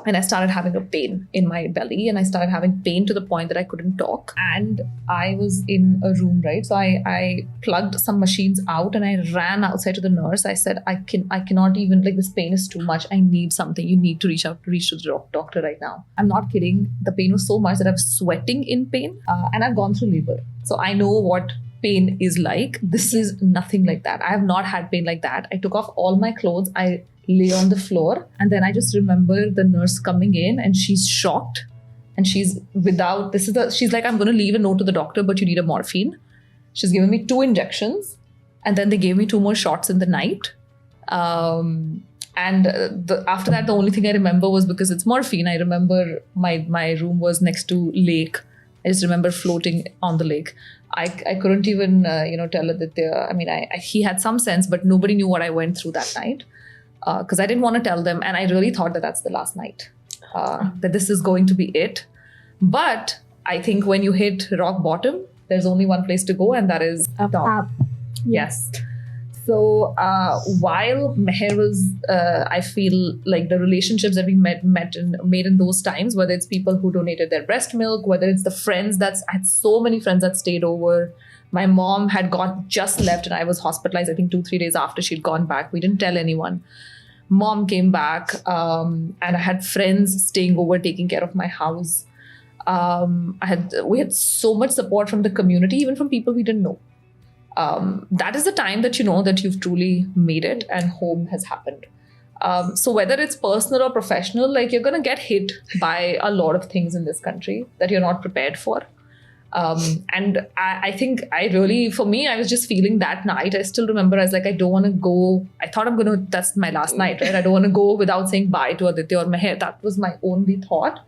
And I started having a pain in my belly, and I started having pain to the point that I couldn't talk. And I was in a room, right? So I plugged some machines out and I ran outside to the nurse. I said, I cannot even, this pain is too much. I need something. You need to reach to the doctor right now. I'm not kidding. The pain was so much that I was sweating in pain. And I've gone through labor. So I know what pain is like. This is nothing like that. I have not had pain like that. I took off all my clothes. I lay on the floor, and then I just remember the nurse coming in, and she's shocked, and she's like, I'm going to leave a note to the doctor, but you need a morphine. She's given me 2 injections, and then they gave me 2 more shots in the night. And after that, the only thing I remember was, because it's morphine, I remember my room was next to lake. I just remember floating on the lake. I couldn't even tell Aditya. He had some sense, but nobody knew what I went through that night. Because I didn't want to tell them, and I really thought that that's the last night, that this is going to be it. But I think when you hit rock bottom, there's only one place to go, and that is Up. Yes. So while Meher was, I feel like the relationships that we made in those times, whether it's people who donated their breast milk, whether it's the friends I had so many friends that stayed over. My mom had just left, and I was hospitalized, I think 2-3 days after she'd gone back. We didn't tell anyone. Mom came back, and I had friends staying over, taking care of my house. We had so much support from the community, even from people we didn't know. That is the time that you know that you've truly made it and home has happened. So whether it's personal or professional, you're going to get hit by a lot of things in this country that you're not prepared for. And I think for me, I was just feeling that night. I still remember I was like, I don't want to go. I thought that's my last night, right? I don't want to go without saying bye to Aditya or Meher. That was my only thought,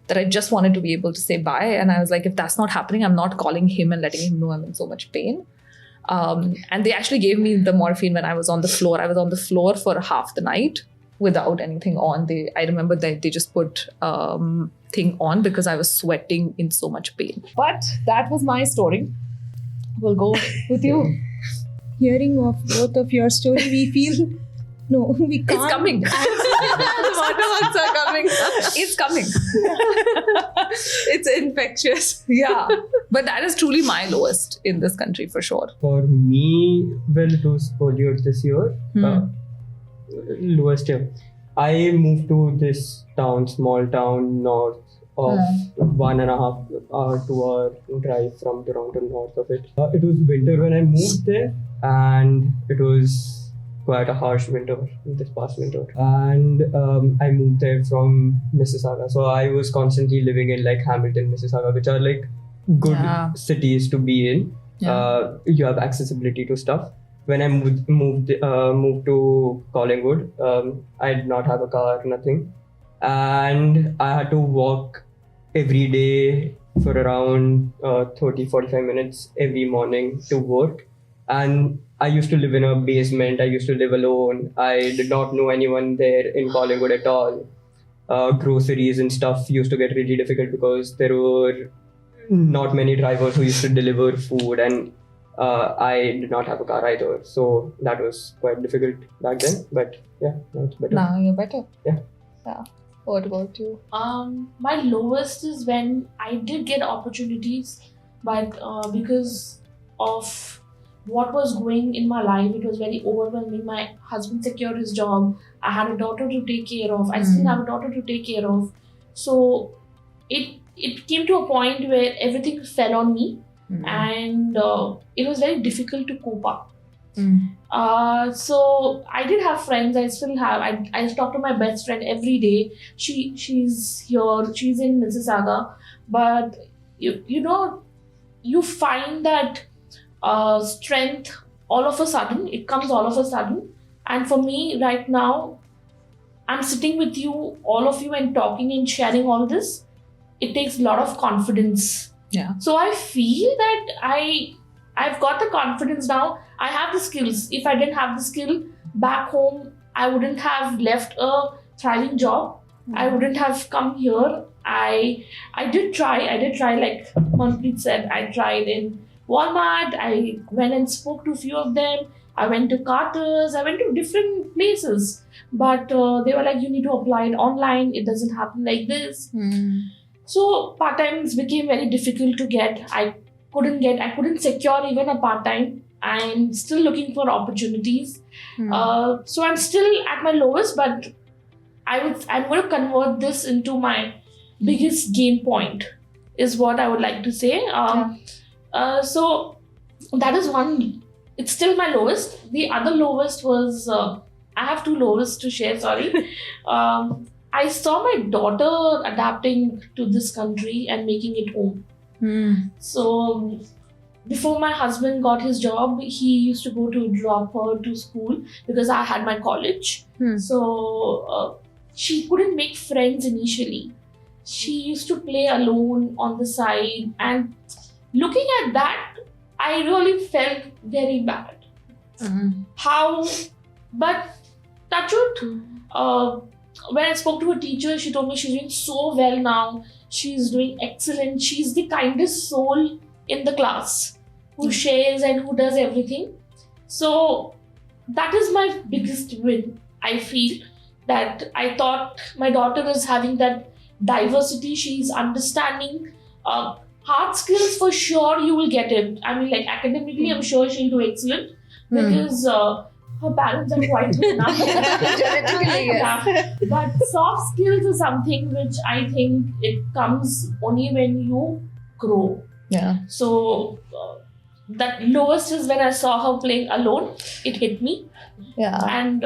that I just wanted to be able to say bye. And I was like, if that's not happening, I'm not calling him and letting him know I'm in so much pain. And they actually gave me the morphine when I was on the floor. I was on the floor for half the night without anything on. I remember that they just put thing on because I was sweating in so much pain. But that was my story. We'll go with you. Hearing of both of your story, we feel no, we can't. It's coming. The watermarks are coming. It's coming. It's infectious. Yeah. But that is truly my lowest in this country for sure. For me, well, it was earlier this year. Lowest year. I moved to this town, small town, north of 1.5 2 hour drive from Toronto, north of it. It was winter when I moved there, and it was quite a harsh winter this past winter. And I moved there from Mississauga, so I was constantly living in like Hamilton, Mississauga, which are like good cities to be in. You have accessibility to stuff. When I moved to Collingwood, I did not have a car, nothing, and I had to walk every day for around 30-45 minutes every morning to work. And I used to live in a basement. I used to live alone. I did not know anyone there in Collingwood at all. Groceries and stuff used to get really difficult because there were not many drivers who used to deliver food, and I did not have a car either. So that was quite difficult back then. But yeah, now it's better. Now you're better. Yeah. What about you? My lowest is when I did get opportunities, but because of what was going in my life, it was very overwhelming. My husband secured his job. I had a daughter to take care of. I still have a daughter to take care of. So it came to a point where everything fell on me, and it was very difficult to cope up. So I did have friends. I still have. I talk to my best friend every day. She's here. She's in Mississauga, but you find that strength all of a sudden. It comes all of a sudden. And for me right now, I'm sitting with you, all of you, and talking and sharing all this. It takes a lot of confidence. Yeah. So I feel that I've got the confidence now. I have the skills. If I didn't have the skill back home, I wouldn't have left a thriving job. I wouldn't have come here. I did try, like Manpreet said, I tried in Walmart. I went and spoke to a few of them. I went to Carter's. I went to different places. But they were like, you need to apply it online. It doesn't happen like this. So part-times became very difficult to get. I couldn't secure even a part-time. I'm still looking for opportunities. So I'm still at my lowest, but I'm going to convert this into my biggest gain point, is what I would like to say. So that is one. It's still my lowest. The other lowest was, I have two lowest to share, sorry. I saw my daughter adapting to this country and making it home. So before my husband got his job, he used to go to drop her to school because I had my college. So she couldn't make friends initially. She used to play alone on the side, and looking at that, I really felt very bad. But touch wood, when I spoke to her teacher, she told me she's doing so well now. She's doing excellent. She's the kindest soul in the class, who shares and who does everything. So that is my biggest win. I feel that I thought my daughter is having that diversity. She's understanding. Hard skills, for sure you will get it. I mean, like academically, I'm sure she'll do excellent because her parents are quite good enough. But soft skills is something which I think it comes only when you grow. Yeah. So that lowest is when I saw her playing alone. It hit me. Yeah. And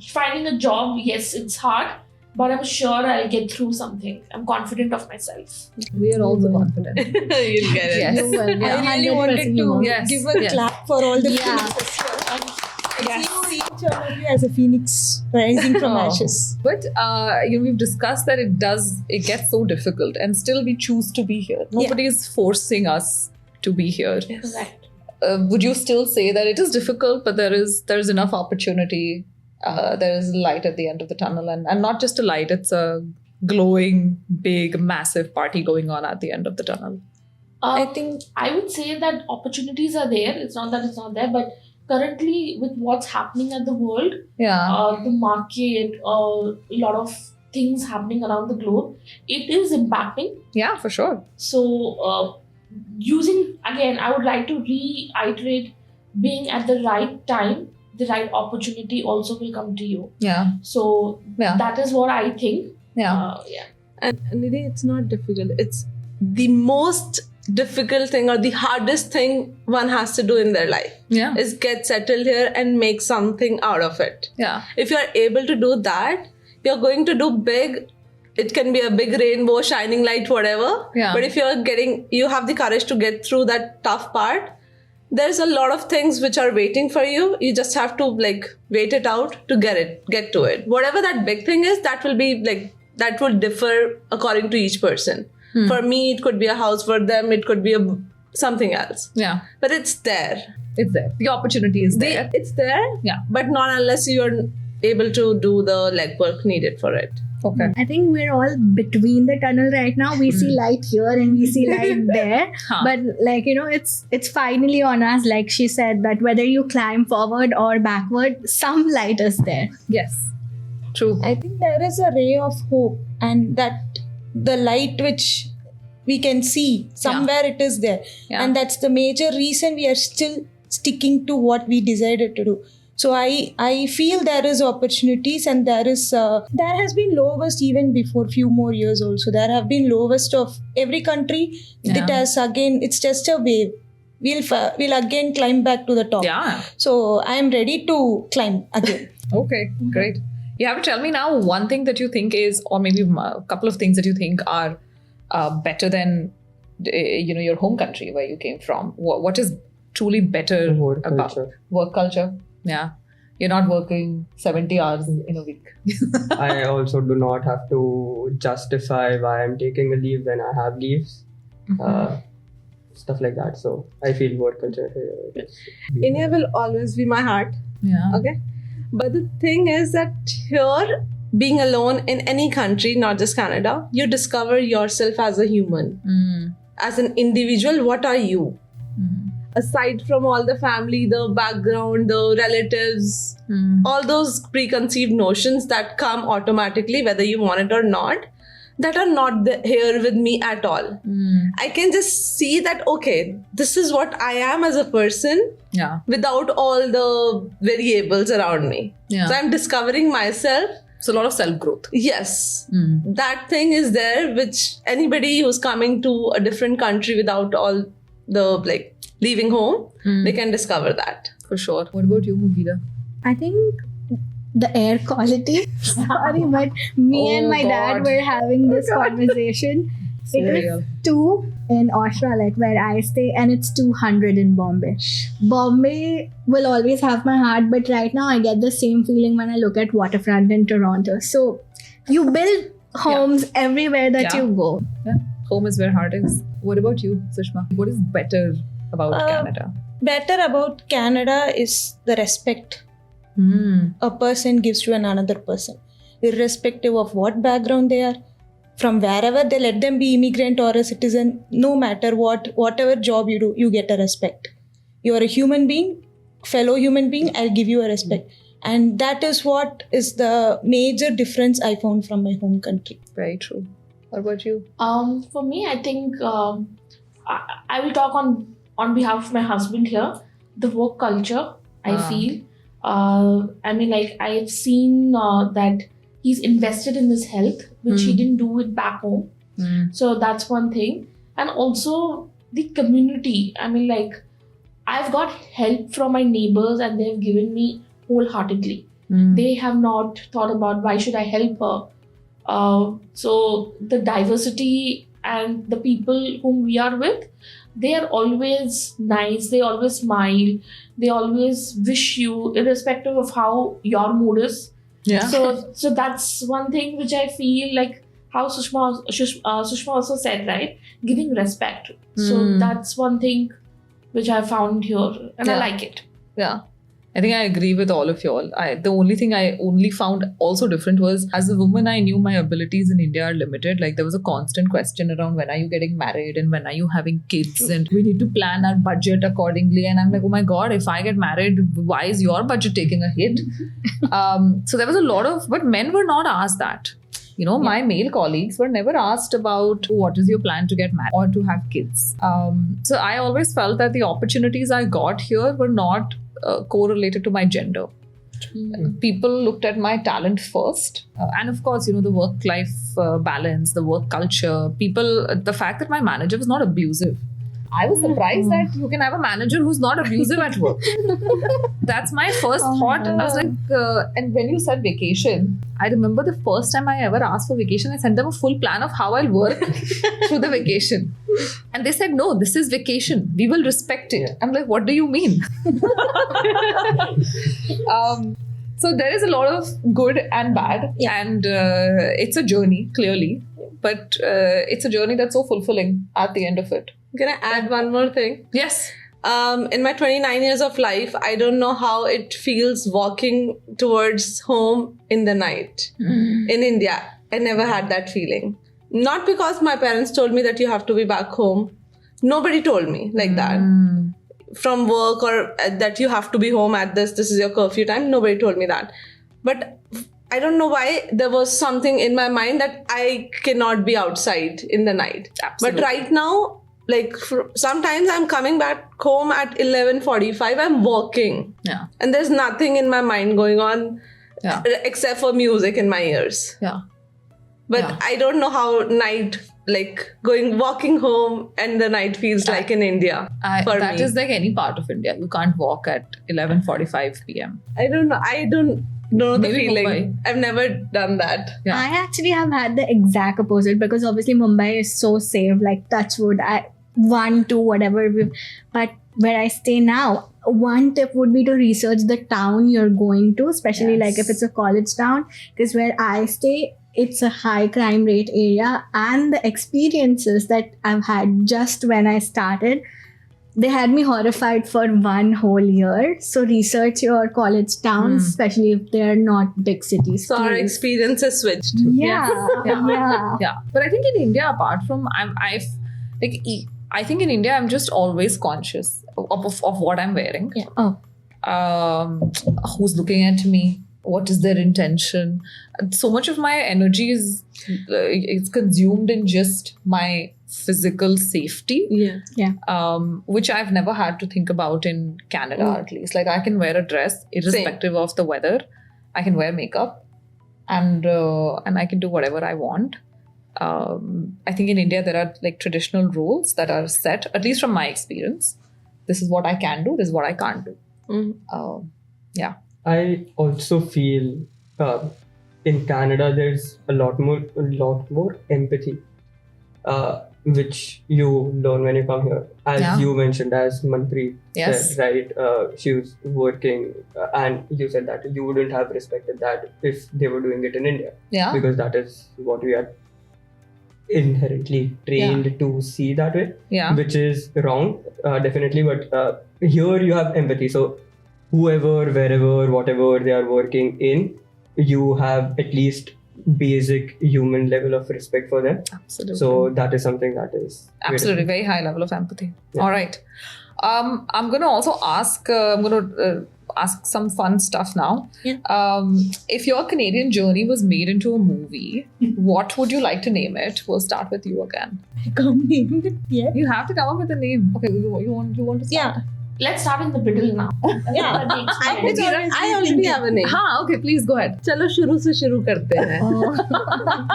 finding a job, yes, it's hard. But I'm sure I'll get through something. I'm confident of myself. We are also confident. You'll get it. Yes. You will. I really wanted to give a Yes. clap for all the Yeah. phoenixes here. I see each one of you as a phoenix rising from ashes. But we've discussed that it gets so difficult, and still we choose to be here. Nobody is forcing us to be here. Correct. Would you still say that it is difficult, but there is enough opportunity? There is light at the end of the tunnel, and not just a light, it's a glowing, big, massive party going on at the end of the tunnel. I think I would say that opportunities are there. It's not that it's not there, but currently with what's happening at the world, the market, a lot of things happening around the globe, it is impacting. Yeah, for sure. So using, again, I would like to reiterate, being at the right time, the right opportunity also will come to you. Yeah. So Yeah. that is what I think. Yeah. Yeah. And Nidhi, it's not difficult. It's the most difficult thing or the hardest thing one has to do in their life Yeah. is get settled here and make something out of it. Yeah. If you're able to do that, you're going to do big. It can be a big rainbow, shining light, whatever. Yeah. But if you have the courage to get through that tough part, there's a lot of things which are waiting for you. You just have to wait it out to get to it. Whatever that big thing is, that will be that will differ according to each person. For me, it could be a house. For them, it could be something else. Yeah. But it's there. It's there. The opportunity is there. It's there. Yeah. But not unless you're able to do the legwork needed for it. Okay. I think we're all between the tunnel right now. We see light here and we see light there. Huh. But it's finally on us. Like she said, that whether you climb forward or backward, some light is there. Yes. True. I think there is a ray of hope, and that the light which we can see somewhere, it is there. Yeah. And that's the major reason we are still sticking to what we decided to do. So I feel there is opportunities, and there has been lowest even before few more years also. There have been lowest of every country. Yeah. It has again, it's just a wave. We'll again climb back to the top. Yeah. So I am ready to climb again. Okay. Great. You have to tell me now one thing that you think is, or maybe a couple of things that you think are better than your home country where you came from. What is truly better Work about culture. work culture? Yeah. You're not working 70 hours in a week. I also do not have to justify why I'm taking a leave when I have leaves. Stuff like that. So I feel work culture here is India will always be my heart. Yeah. Okay. But the thing is that here, being alone in any country, not just Canada, you discover yourself as a human. As an individual, what are you? Aside from all the family, the background, the relatives, all those preconceived notions that come automatically, whether you want it or not, that are not here with me at all. I can just see that, okay, this is what I am as a person. Yeah. Without all the variables around me. Yeah. So I'm discovering myself. So a lot of self-growth. Yes. That thing is there, which anybody who's coming to a different country without all the leaving home, they can discover that. For sure. What about you, Mugida? I think the air quality. Sorry, but me and my dad were having this conversation. It is 2 in Oshawa, where I stay, and it's 200 in Bombay. Bombay will always have my heart, but right now I get the same feeling when I look at waterfront in Toronto. So you build homes everywhere that you go. Yeah. Home is where heart is. What about you, Sushma? What is better about Canada? Better about Canada is the respect a person gives to another person, irrespective of what background they are, from wherever they, let them be immigrant or a citizen, no matter whatever job you do, you get a respect. You are a human being, fellow human being, I'll give you a respect. And that is what is the major difference I found from my home country. Very true. What about you? For me, I think I will talk on behalf of my husband here. The work culture, I feel. I've seen that he's invested in his health, which he didn't do it back home. So that's one thing. And also the community. I've got help from my neighbors, and they've given me wholeheartedly. They have not thought about why should I help her. So the diversity and the people whom we are with, they are always nice, they always smile, they always wish you, irrespective of how your mood is. Yeah. So that's one thing which I feel like how Sushma also said, right? Giving respect. So that's one thing which I found here, and I like it. Yeah. I think I agree with all of y'all. The only thing I only found also different was, as a woman, I knew my abilities in India are limited. Like, there was a constant question around when are you getting married and when are you having kids, and we need to plan our budget accordingly. And I'm like, oh my God, if I get married, why is your budget taking a hit? So there was a lot of, but men were not asked that. You know, my male colleagues were never asked about what is your plan to get married or to have kids. So I always felt that the opportunities I got here were not correlated to my gender. People looked at my talent first. And of course, you know, the work-life balance, the work culture, the fact that my manager was not abusive. I was surprised that you can have a manager who's not abusive at work. That's my first thought. And I was like, and when you said vacation, I remember the first time I ever asked for vacation, I sent them a full plan of how I'll work through the vacation. And they said, no, this is vacation. We will respect it. I'm like, what do you mean? So there is a lot of good and bad. And it's a journey, clearly. But it's a journey that's so fulfilling at the end of it. Can I add one more thing? Yes. In my 29 years of life, I don't know how it feels walking towards home in the night. In India, I never had that feeling. Not because my parents told me that you have to be back home. Nobody told me like that. From work, or that you have to be home at this is your curfew time. Nobody told me that. But I don't know why there was something in my mind that I cannot be outside in the night. Absolutely. But right now, like sometimes I'm coming back home at 11:45, I'm walking. Yeah. And there's nothing in my mind going on except for music in my ears. Yeah. But I don't know how night, like walking home and the night feels like in India. That is like any part of India. You can't walk at 11:45 p.m. I don't know the Maybe feeling. Mumbai. I've never done that. Yeah. I actually have had the exact opposite, because obviously Mumbai is so safe, like touch wood, 1, 2, whatever. But where I stay now, one tip would be to research the town you're going to, especially like if it's a college town, because where I stay, it's a high crime rate area, and the experiences that I've had just when I started, they had me horrified for 1 whole year. So research your college towns, especially if they're not big cities. So our please. experience has switched. Yeah. But I think in India, apart from I think in India I'm just always conscious of what I'm wearing. Yeah. Who's looking at me? What is their intention? So much of my energy is consumed in just my physical safety. Which I've never had to think about in Canada, at least. Like, I can wear a dress irrespective of the weather. I can wear makeup, and I can do whatever I want. I think in India there are like traditional rules that are set, at least from my experience. This is what I can do. This is what I can't do. I also feel in Canada there's a lot more empathy, which you learn when you come here. As you mentioned, as Manpreet said, right? She was working, and you said that you wouldn't have respected that if they were doing it in India. Yeah. Because that is what we are inherently trained to see that way. Yeah. Which is wrong, definitely. But here you have empathy. So whoever, wherever, whatever they are working in, you have at least basic human level of respect for them. Absolutely. So that is something that is absolutely very high level of empathy. Yeah. All right. I'm going to also ask. I'm going to ask some fun stuff now. Yeah. If your Canadian journey was made into a movie, what would you like to name it? We'll start with you again. I can't name it yet. You have to come up with a name. Okay, you want to start? Yeah. Let's start in the middle now. Yeah. I already have a name. हाँ, okay, please go ahead. चलो शुरू से शुरू करते हैं.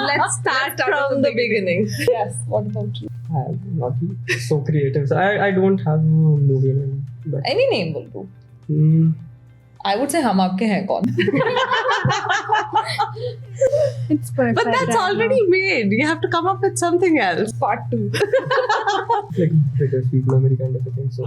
Let's start from the beginning. Yes. What about you? I'm not so creative. So I don't have a movie name. But Any name will do. I would say हम आपके हैं कौन. It's perfect. But that's already made. You have to come up with something else. Part 2. like bittersweet memory kind of a thing. So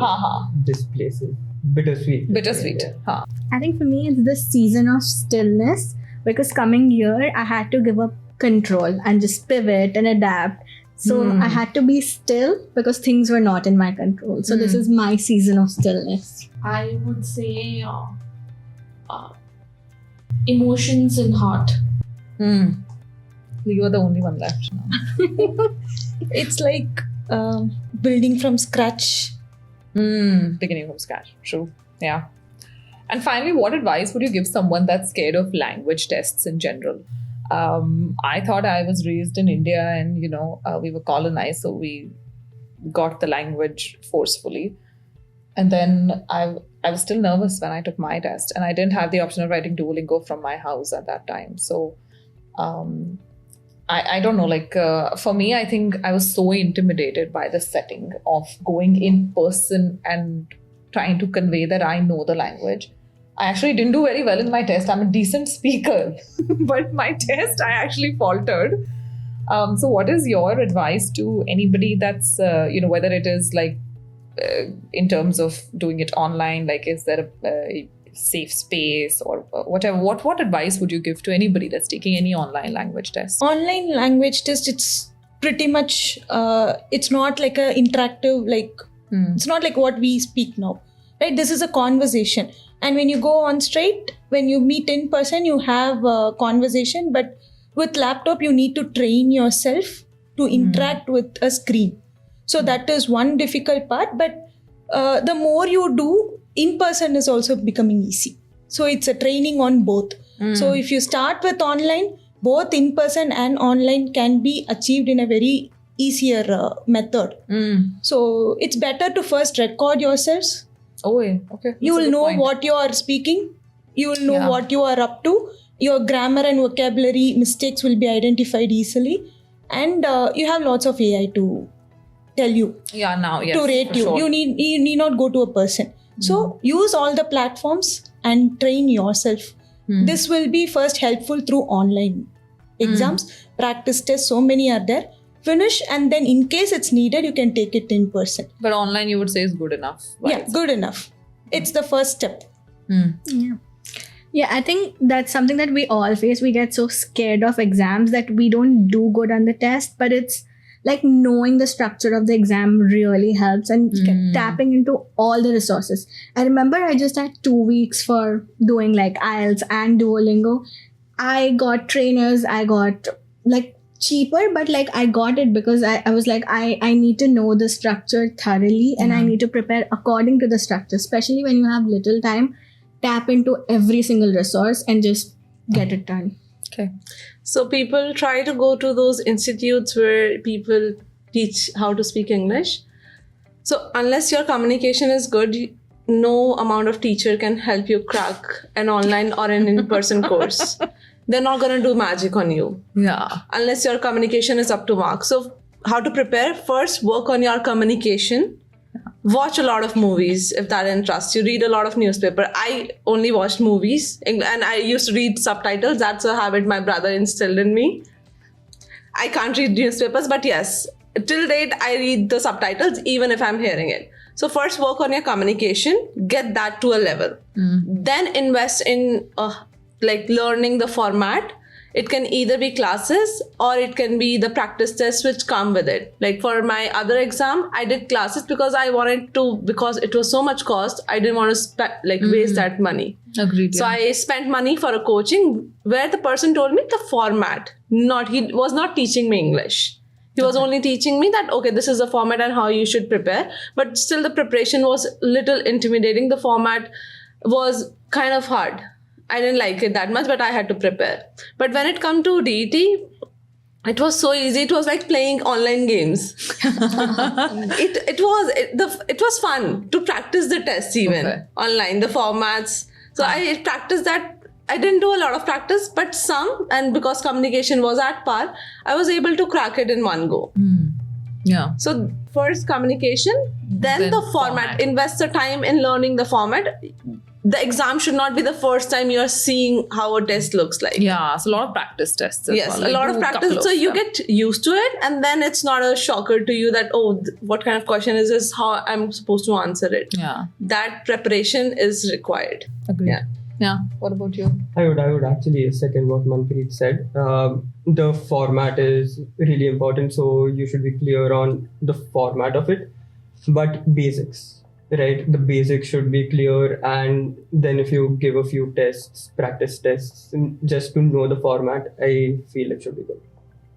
this place is bittersweet. Bittersweet. Yeah. I think for me, it's this season of stillness, because coming here, I had to give up control and just pivot and adapt. So I had to be still because things were not in my control. So this is my season of stillness. I would say emotions and heart. You are the only one left now. It's like building from scratch. Beginning from scratch. True. Yeah. And finally, what advice would you give someone that's scared of language tests in general? I thought I was raised in India and, we were colonized, so we got the language forcefully. And then I was still nervous when I took my test, and I didn't have the option of writing Duolingo from my house at that time. So I don't know, for me, I think I was so intimidated by the setting of going in person and trying to convey that I know the language. I actually didn't do very well in my test. I'm a decent speaker, but my test, I actually faltered. So what is your advice to anybody that's, whether it is in terms of doing it online, is there a safe space or whatever? What advice would you give to anybody that's taking any online language test? Online language test, it's pretty much, it's not like a interactive, it's not like what we speak now, right? This is a conversation. And when you go on straight, when you meet in person, you have a conversation. But with laptop, you need to train yourself to interact with a screen. So that is one difficult part. But the more you do, in person is also becoming easy. So it's a training on both. So if you start with online, both in person and online can be achieved in a very easier method. So it's better to first record yourselves. Oh, yeah. Okay. You will know what you are speaking. You will know what you are up to. Your grammar and vocabulary mistakes will be identified easily. And you have lots of AI to tell you. Yeah, now, yes. To rate you. Sure. You need not go to a person. So use all the platforms and train yourself. This will be first helpful through online exams, practice tests, so many are there. Finish, and then in case it's needed, you can take it in person. But online, you would say is good enough. Yeah, good enough. It's the first step. Yeah, I think that's something that we all face. We get so scared of exams that we don't do good on the test, but it's like knowing the structure of the exam really helps and tapping into all the resources. I remember I just had 2 weeks for doing IELTS and Duolingo. I got trainers, I got cheaper, but I got it because I was I need to know the structure thoroughly and I need to prepare according to the structure, especially when you have little time. Tap into every single resource and just get it done. Okay. So people try to go to those institutes where people teach how to speak English. So unless your communication is good, no amount of teacher can help you crack an online or an in-person course. They're not going to do magic on you. Yeah. Unless your communication is up to mark. So how to prepare? First, work on your communication. Watch a lot of movies if that interests you. Read a lot of newspaper. I only watched movies and I used to read subtitles. That's a habit my brother instilled in me. I can't read newspapers, but yes, till date, I read the subtitles even if I'm hearing it. So first work on your communication, get that to a level. Then invest in learning the format. It can either be classes or it can be the practice tests which come with it. For my other exam, I did classes because I wanted to, because it was so much cost, I didn't want to waste that money. Agreed. So I spent money for a coaching where the person told me the format. He was not teaching me English. He was only teaching me that, okay, this is the format and how you should prepare. But still the preparation was little intimidating. The format was kind of hard. I didn't like it that much, but I had to prepare. But when it come to DET, it was so easy. It was like playing online games. It was fun to practice the tests even online, the formats. So I practiced that. I didn't do a lot of practice, but some, and because communication was at par, I was able to crack it in one go. Yeah. So first communication, then the format. Invest the time in learning the format. The exam should not be the first time you're seeing how a test looks like. Yeah, it's a lot of practice tests as yes, well. A lot of practice. So you get used to it, and then it's not a shocker to you that, what kind of question is this? How I'm supposed to answer it? Yeah. That preparation is required. Agreed. Yeah. Yeah. What about you? I would actually second what Manpreet said. The format is really important, so you should be clear on the format of it. But basics, right? The basics should be clear, and then if you give a few tests, practice tests, just to know the format, I feel it should be good.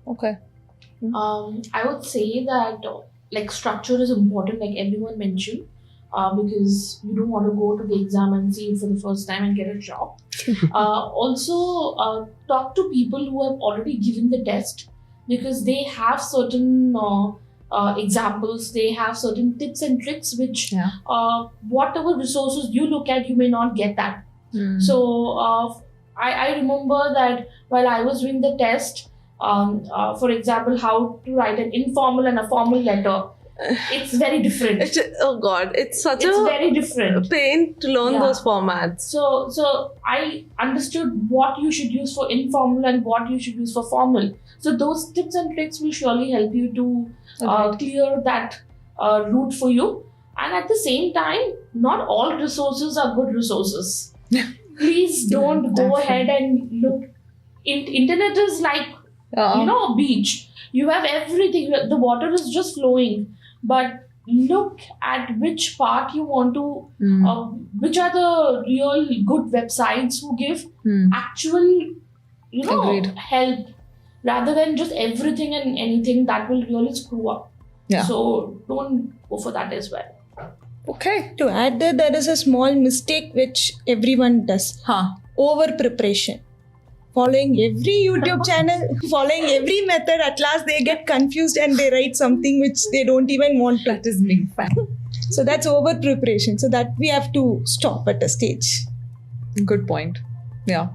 Okay. I would say that like structure is important, like everyone mentioned, because you don't want to go to the exam and see it for the first time and get a job. Also, talk to people who have already given the test, because they have certain examples, they have certain tips and tricks which whatever resources you look at, you may not get that. So I remember that while I was doing the test, for example, how to write an informal and a formal letter, it's very different. Oh God, it's very different. pain to learn those formats. So I understood what you should use for informal and what you should use for formal. So those tips and tricks will surely help you to clear that route for you. And at the same time, not all resources are good resources. Please don't go ahead and look. Internet is like a beach. You have everything. The water is just flowing. But look at which part you want to, which are the real good websites who give actual, help, rather than just everything and anything that will really screw up. Yeah. So don't go for that as well. Okay. To add that, there is a small mistake which everyone does. Over preparation. Following every YouTube channel, following every method, at last they get confused and they write something which they don't even want to. That is me. So that's over preparation. So that we have to stop at a stage. Good point. Yeah.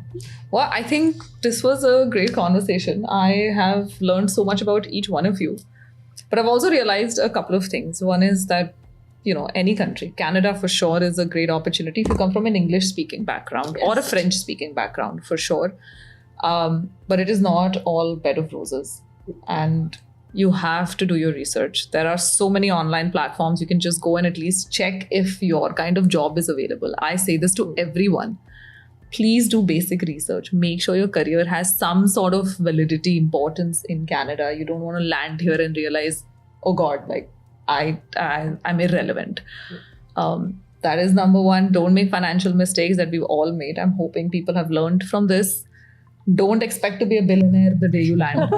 Well, I think this was a great conversation. I have learned so much about each one of you. But I've also realized a couple of things. One is that, any country, Canada for sure is a great opportunity if you come from an English-speaking background or a French-speaking background for sure. But it is not all bed of roses. And you have to do your research. There are so many online platforms. You can just go and at least check if your kind of job is available. I say this to everyone. Please do basic research. Make sure your career has some sort of validity, importance in Canada. You don't want to land here and realize, oh God, like I'm irrelevant. That is number one. Don't make financial mistakes that we've all made. I'm hoping people have learned from this. Don't expect to be a billionaire the day you land,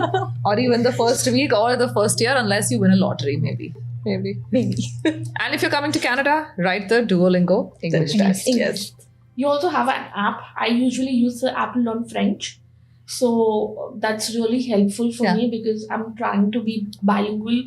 or even the first week or the first year, unless you win a lottery, maybe. And if you're coming to Canada, write the Duolingo English Test. Yes. You also have an app. I usually use the app to learn French. So that's really helpful for me because I'm trying to be bilingual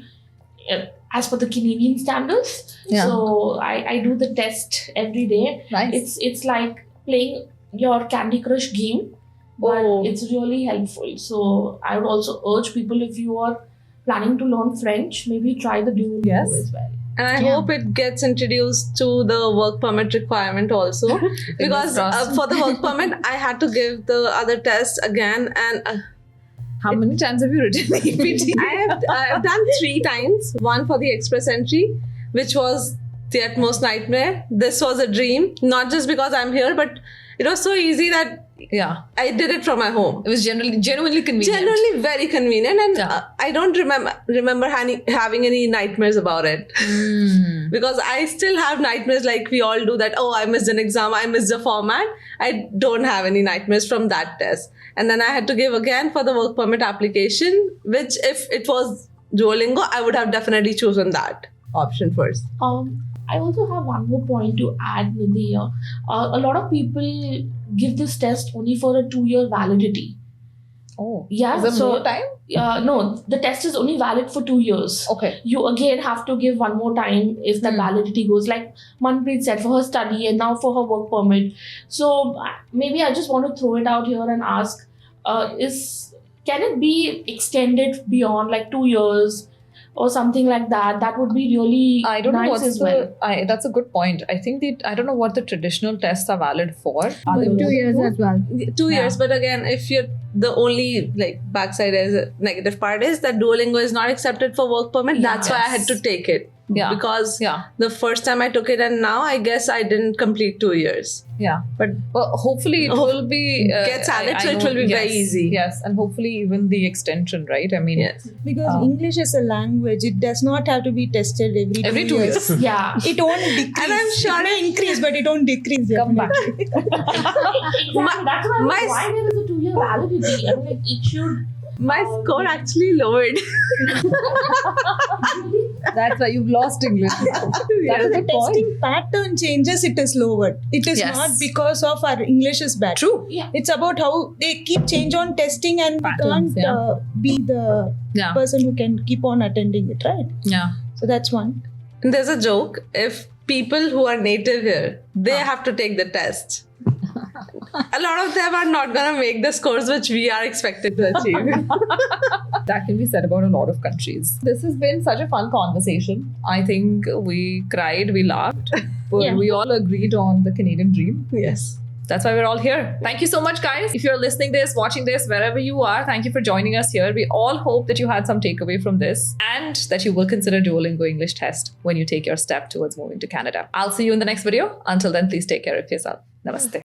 as per the Canadian standards. Yeah. So I do the test every day. Nice. It's like playing your Candy Crush game, but it's really helpful. So I would also urge people, if you are planning to learn French, maybe try the Duolingo as well. And I hope it gets introduced to the work permit requirement also. Because for the work permit, I had to give the other test again. And how many times have you written the EPT? I have done 3 times. One for the express entry, which was the utmost nightmare. This was a dream. Not just because I'm here, but it was so easy that I did it from my home. It was genuinely convenient. Genuinely very convenient, and I don't remember having any nightmares about it. Because I still have nightmares like we all do, that I missed an exam, I missed a format. I don't have any nightmares from that test. And then I had to give again for the work permit application, which if it was Duolingo, I would have definitely chosen that option first. I also have one more point to add, Nidhi here. A lot of people give this test only for a 2-year validity. Oh, yeah. Is there more time? No, the test is only valid for 2 years. Okay. You again have to give one more time if the validity goes, like Manpreet said, for her study and now for her work permit. So maybe I just want to throw it out here and ask, can it be extended beyond like 2 years? Or something like that. That would be really I don't know nice what's as well. That's a good point. I think I don't know what the traditional tests are valid for. But 2 years as well. 2 years, but again, if you're the only backside as a negative part is that Duolingo is not accepted for work permit. That's why I had to take it. Yeah. because Yeah. the first time I took it and now I guess I didn't complete 2 years. Yeah. But hopefully it will be. Gets added, so it know- will be very easy. Yes. And hopefully even the extension, right? I mean, Yes. Because English is a language, it does not have to be tested every 2 years. Yeah. It won't decrease. And I'm sure it may increase, but it won't decrease. Come back. definitely. Exactly. That's why my- why there is a 2-year validity. I mean, like, it should. My score actually lowered. That's why you've lost English. That is The the point. testing pattern changes, it is lowered. It is Yes. not because of our English is bad. True. Yeah. It's about how they keep change on testing and Patterns, we can't be the Yeah. person who can keep on attending it, right? Yeah. So that's one. There's a joke. If people who are native here, they have to take the test. A lot of them are not going to make the scores which we are expected to achieve. That can be said about a lot of countries. This has been such a fun conversation. I think we cried, we laughed, but Yeah. we all agreed on the Canadian dream. Yes. That's why we're all here. Thank you so much, guys. If you're listening this, watching this, wherever you are, thank you for joining us here. We all hope that you had some takeaway from this and that you will consider Duolingo English Test when you take your step towards moving to Canada. I'll see you in the next video. Until then, please take care of yourself. Namaste.